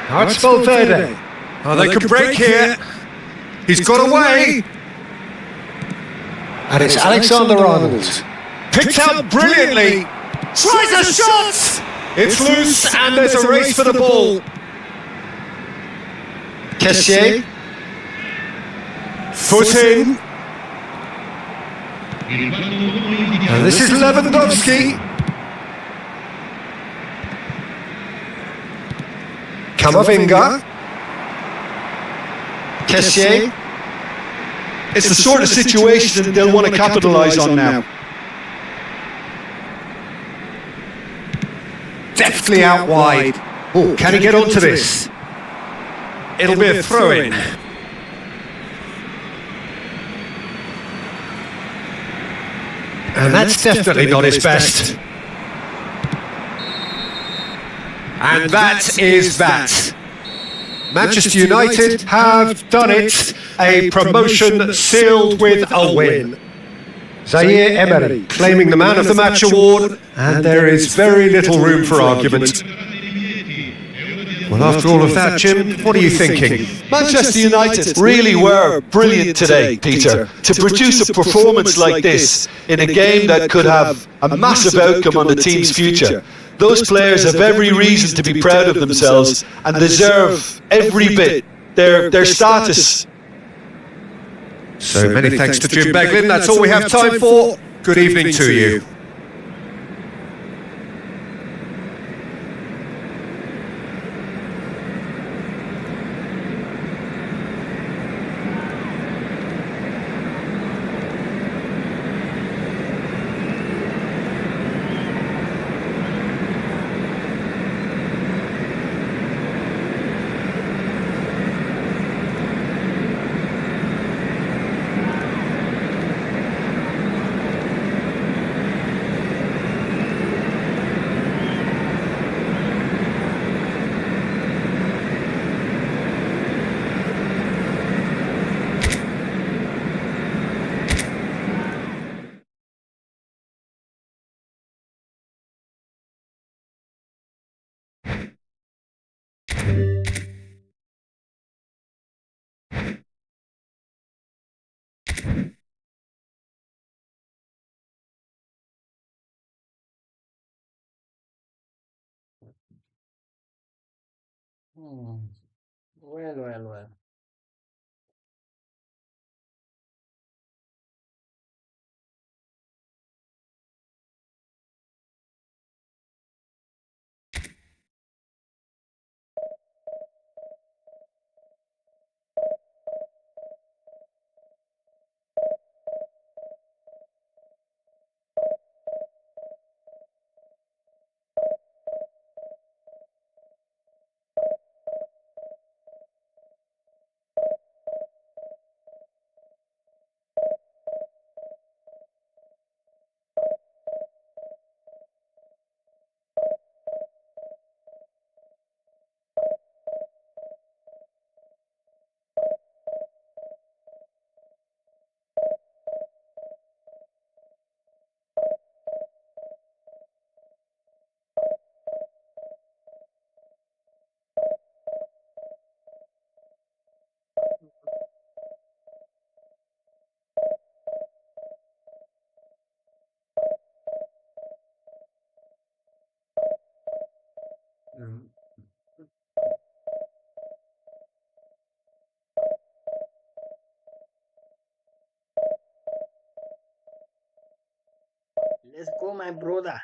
Now it's Valverde. Oh, they can break here. He's got away. And it's Alexander-Arnold. Picked out brilliantly. Tries a shot. It's loose, and there's a race for the ball. Kessier. Foot in. And this is Lewandowski. Camavinga. Kessier. It's the sort of situation that they'll want to capitalise on now. Deftly out wide. Oh, can he get onto this? It'll be a throw-in. And that's definitely not his best. And that is that. Manchester United have done it. A promotion sealed with a win. Zaire Emery claiming the Man of the Match award, and there is very little room for argument. Well, after all of that, Jim, what are you thinking? Manchester United really were brilliant today, Peter. To produce a performance like this in a game that could have a massive outcome on the team's future. Those players have every reason to be proud of themselves and deserve every bit their status. So many thanks to Jim Beglin. That's all we have time for. Good evening to you. Well. Let's go, my brother.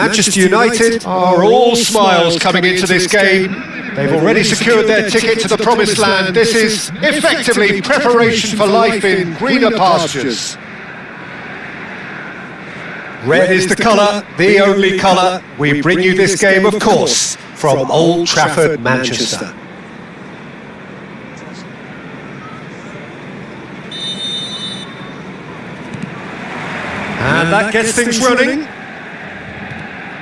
Manchester United are all smiles coming into this game. They've already secured their ticket to the promised land. This is effectively preparation for life in greener pastures. Red is the colour, the only colour. We bring you this game, of course, from Old Trafford, Manchester. And that gets things running.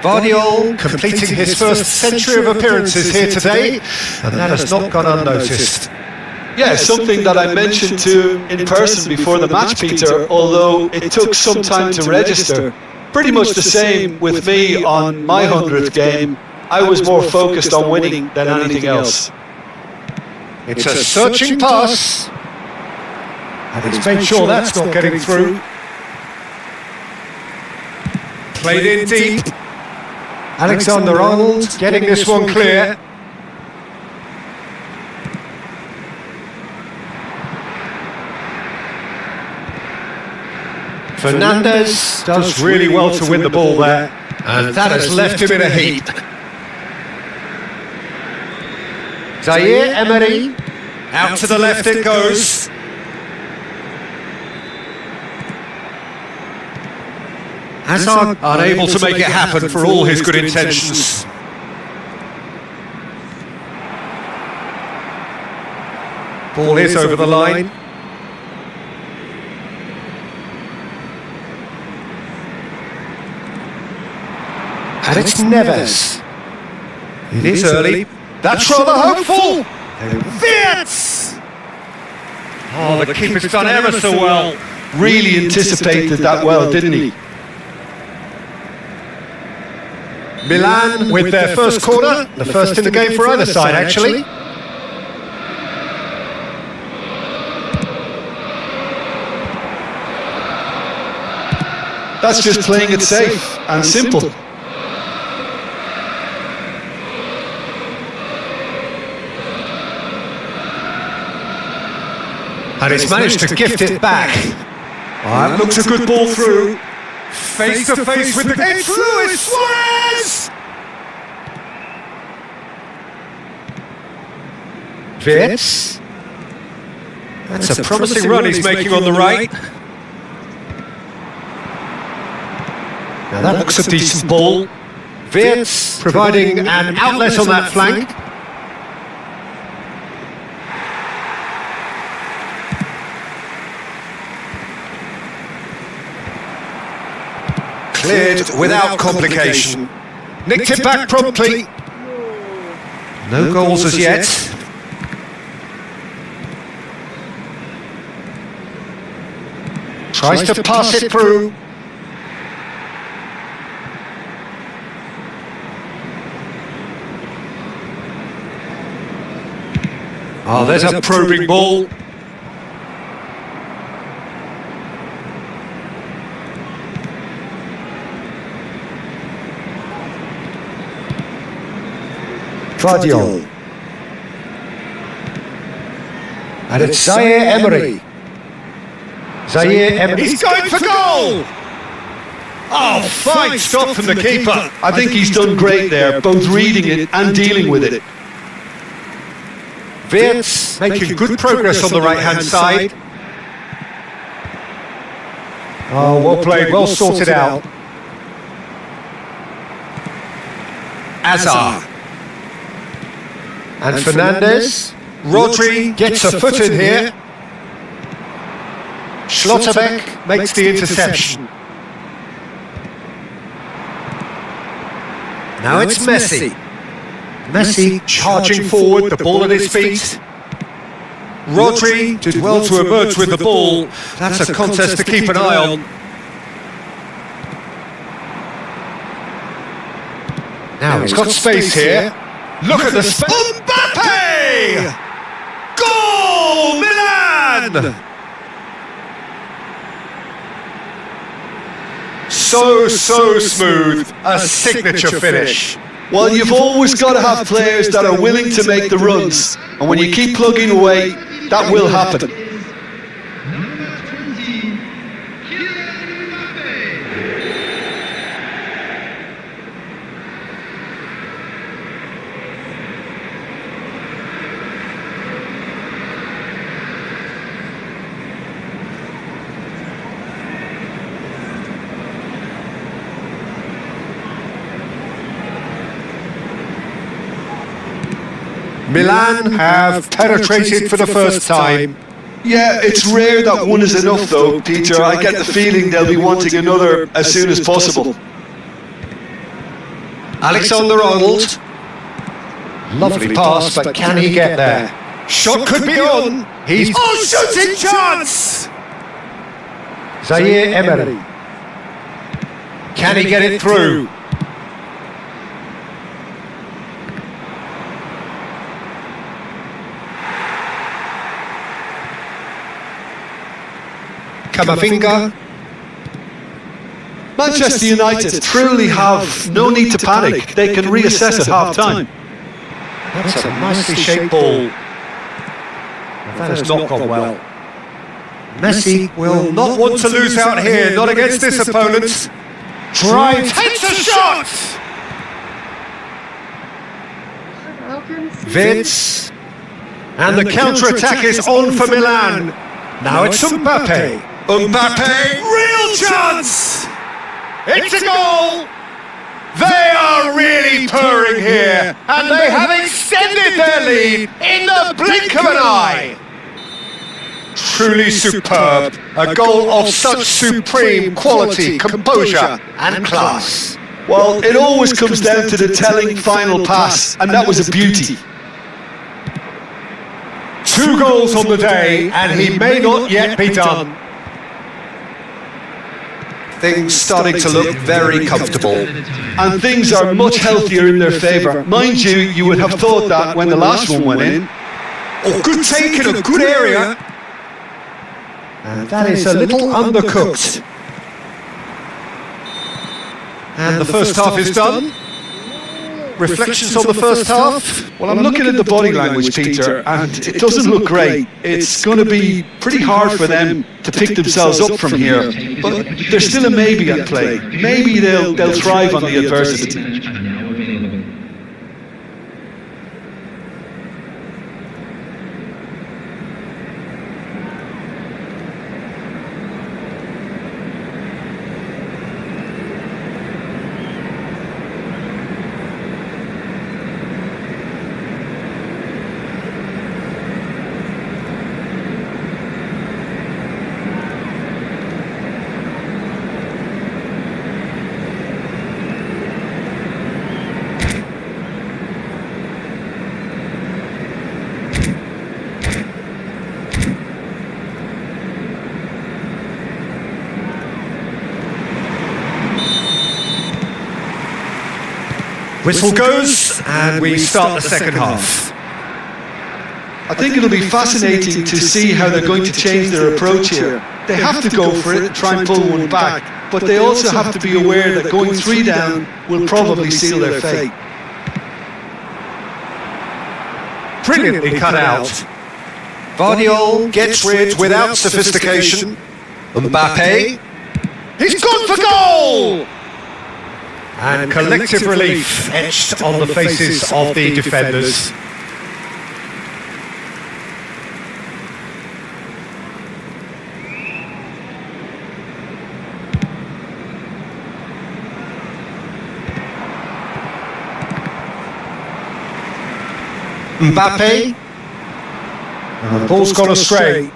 Vardiol completing his first century of appearances here today, and that has not gone unnoticed. Yeah, something that I mentioned to in person before the match, Peter, although it took some time to register. Pretty much the same with me on my 100th game. I was more focused on winning than anything else. It's a searching pass, and he's made sure that's not getting through. Played in deep. Alexander-Arnold getting this one clear. Fernandes does really well to win the ball there, and that has left him in a heap. Zaire Emery, out to the left it goes. Hazard unable to make it happen for all his good intentions. Ball is over the line. And it's Neves. It is early. That's rather hopeful. Wirtz! Oh, the keeper's done ever so well. Really anticipated that well, didn't he? Milan with their first corner, the first in the game for either side actually. That's just playing it safe and simple. And it's managed to gift it back. Oh, that looks a good ball through. Face to face with the... It's Luis Suarez! Wirtz. That's a promising run he's making on the right. Now that looks a decent ball. Wirtz providing an outlet on that flank. Cleared without complication. Nicked it back promptly. No goals as yet. Tries to pass it through. Oh, there's a probing ball. Vardiol. And it's Zaire Emery. Zaire Emery. He's going for goal! Oh, fine stop from the keeper. I think he's done great there, both reading it and dealing with it. Wirtz making good progress on the right-hand side. Oh, well played, well sorted out. Hazard. And Fernandes. Rodri gets a foot in here. Schlotterbeck makes the interception. Now it's Messi. Messi charging forward, the ball at his feet. Rodri did well to emerge with the ball. That's a contest to keep an eye on. Now he's got space here. Look at the space. Mbappe! Goal, Milan! So smooth, a signature finish. Well, you've always got to have players that are willing to make the runs, and when you keep plugging away, that will happen. Milan have penetrated for the first time. Yeah, it's rare that one is enough though, Peter. I get the feeling they'll be wanting another as soon as possible. Alexander-Arnold. Lovely pass, but can he get there? Shot could be on. He's shooting chance. Zaire Emery. Can he get it through? Camavinga. Manchester United truly have no need to panic. They can reassess at half-time. That's a nicely shaped ball. That has not gone well. Messi will not want to lose out here, not against this opponent. Drives, hits a shot! Vince. And the counter-attack is on for Milan. Now it's Mbappe. Mbappe, real chance! It's a goal! They are really purring here, and they have extended their lead in the blink of an eye. Truly superb, a goal of such supreme quality, composure and class. Well, it always comes down to the telling final pass, and that was a beauty. 2 goals on the day, and he may not yet be done. Things starting to look very comfortable. And things are much healthier in their favour. Mind you, you would have thought that when the last one went in. Oh, good take in a good area. And that is a little undercooked. And the first half is done. Reflections on the first half? Well, I'm looking at the body language, Peter, and it doesn't look great. It's going to be pretty hard for them to pick themselves up from here. But there's still a maybe at play. Maybe they'll thrive on the adversity. Whistle goes, and we start the second half. I think it'll be fascinating to see how they're going to change their approach here. They have to go for it and try and pull one back, but they also have to be aware that going 3 down will probably seal their fate. Brilliantly cut out. Vardiol gets rid without sophistication. Mbappe. He's gone for goal! And collective relief etched on the faces of the defenders. Mbappe. And the ball's gone astray.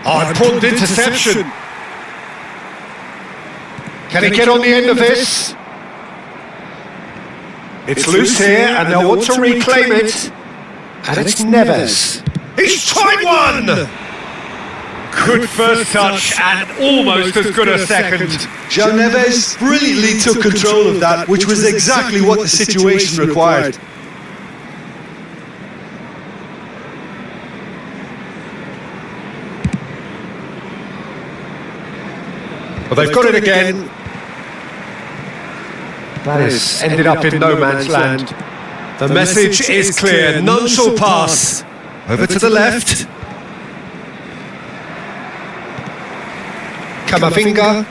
Oh, important interception. Can he get on the end of this? It's loose here, and they'll want to reclaim it. And it's Neves. He's tried one! Good first touch, and almost as good a second. João Neves brilliantly took control of that, which was exactly what the situation required. Well, they've got it again. That has ended up in no man's land. The message is clear. None shall pass. Over to the left. Camavinga.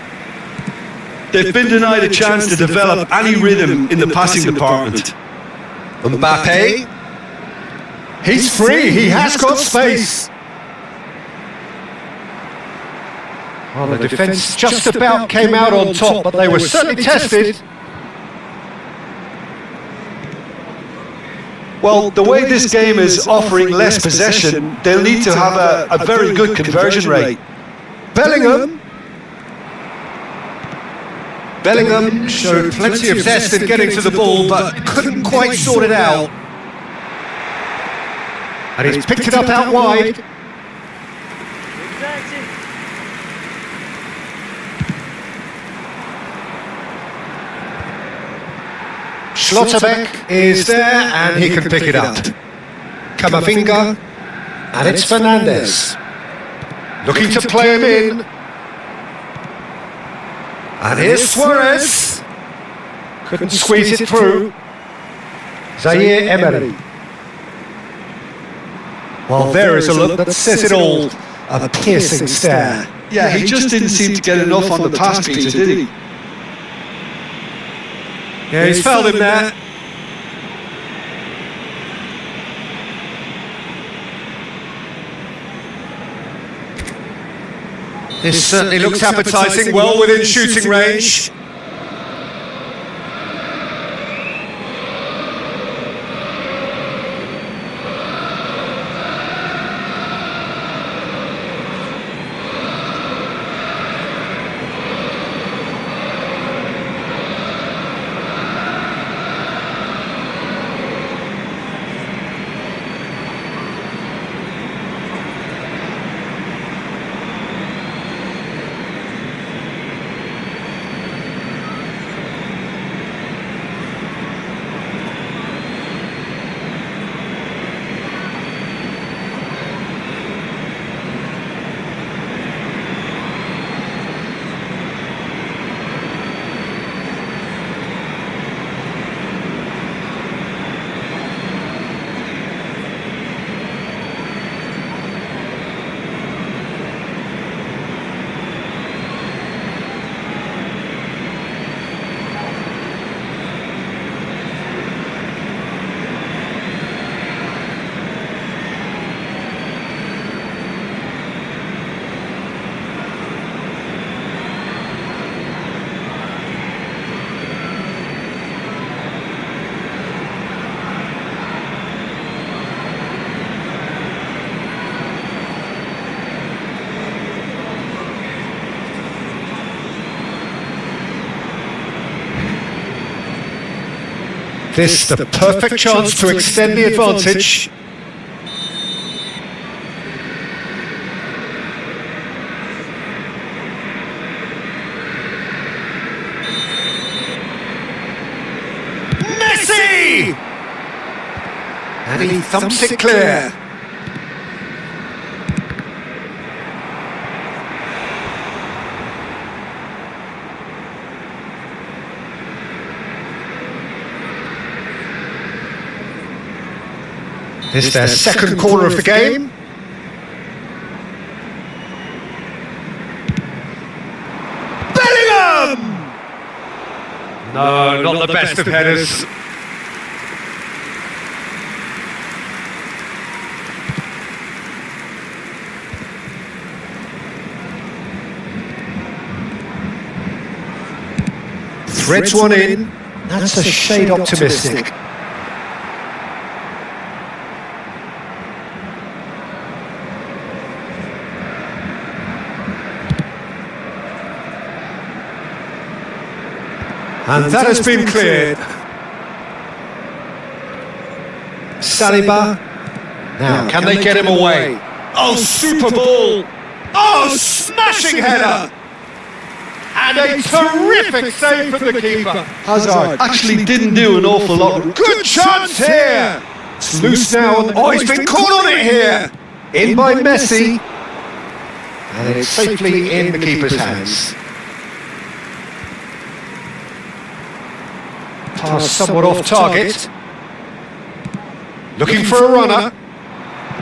They've been denied a chance to develop any rhythm in the passing department. Mbappe. He's free. He has got space. Well, the defence just about came out on top, but they were certainly tested. Well, the way this game is offering less possession, they'll need to have a very good conversion rate. Bellingham. Bellingham showed plenty of zest in getting to the ball, but couldn't quite sort it out. And he's picked it up out wide. Schlotterbeck is there and he can pick it up. Camavinga, and it's Fernandes. Looking to play him in. And here's Suarez. Couldn't squeeze it through. Zaire Emery. Well, there is a look that says it all. A piercing stare. Yeah, he just didn't seem to get enough on the pass, Peter, did he? Yeah, he's fouled him there. This certainly looks appetising, well within shooting range. This the perfect chance to extend the advantage. Messi! And he thumps it clear. This is their second corner of the game. Bellingham! No, not the best of headers. Threads one in. That's a shade optimistic. And that has been cleared. Saliba. Now, can they get him away? Oh, super ball! Oh, smashing header! And a terrific save from the keeper. Hazard actually didn't do an awful lot. Good chance here! It's loose now. Oh, he's been caught on it here! In by Messi. And it's safely in the keeper's hands. Pass somewhat off target. Looking for a runner.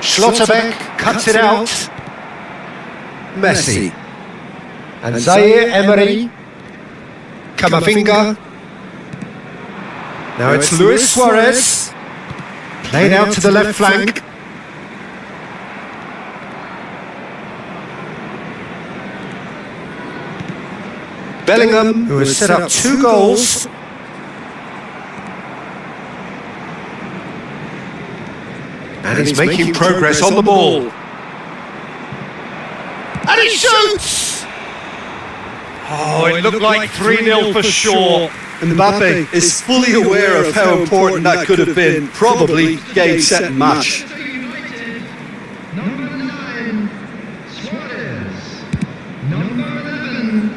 Schlotterbeck cuts it out. Messi. And Zaire Emery. Camavinga. Now it's Luis Suarez. Played out to the left flank. Bellingham, who has set up 2 goals. And he's making progress on the ball. And he shoots! Oh, it looked like 3-0 for sure. Mbappe is fully aware of how important that could have been. Probably game, set and match. Number 9, Suarez. Number 11,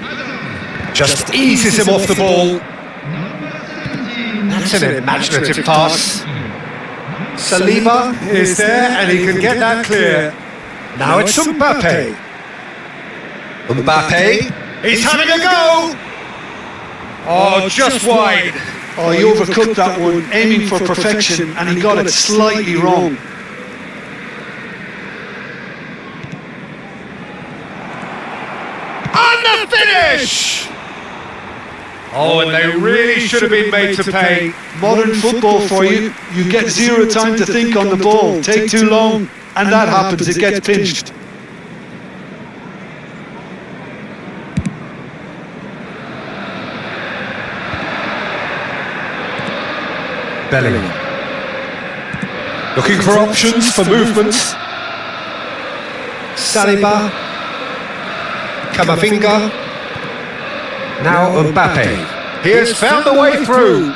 Hazard. Just eases him off the ball. Number 17, That's an imaginative pass. Saliba is there and he can get that clear. Now it's Mbappe. Mbappe, he's having a go! Oh, just wide. Oh, he overcooked that one, aiming for perfection, and he got it slightly wrong. And the finish! Oh, and they really should have been made to pay. Modern football for you. You get zero time to think on the ball. Take too long, and that happens, it gets pinched. Bellingham. Looking for options, for movements. Saliba. Camavinga. Now Mbappe. He has found the way through.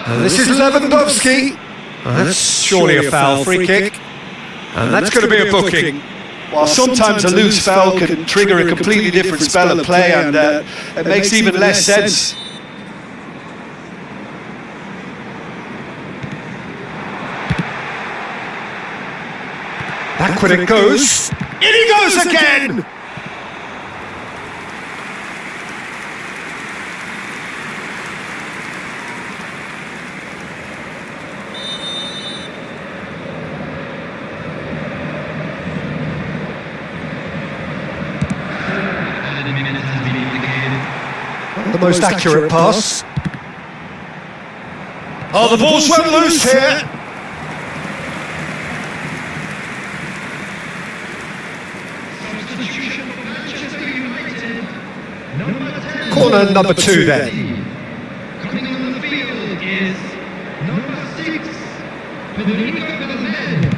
And this is Lewandowski. That's surely a foul, free kick. And that's going to be a booking. While sometimes a loose foul can trigger a completely different spell of play, and it makes even less sense. Back when it goes. In he goes again! The most accurate pass. Oh, the ball's well loose here. substitution for Manchester United. Number 10. Corner number 2 then. Coming on the field is number 6, Federico Valverde.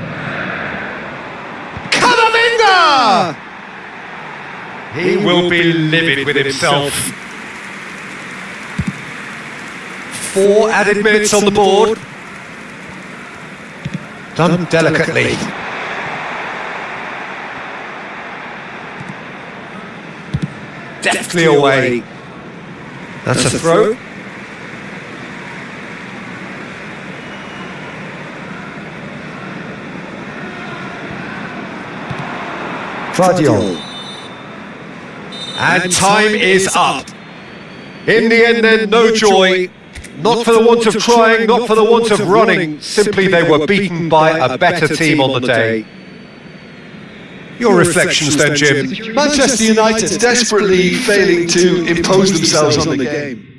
Camavinga! He will be livid with himself. 4 added minutes on the board. Done delicately. Deftly away. That's a throw. Guardiola. And time is up. In the end then, no joy. Not for the want of trying, not for the want of running. Simply they were beaten by a better team on the day. Your reflections then, Jim? Manchester United desperately failing to impose themselves on the game.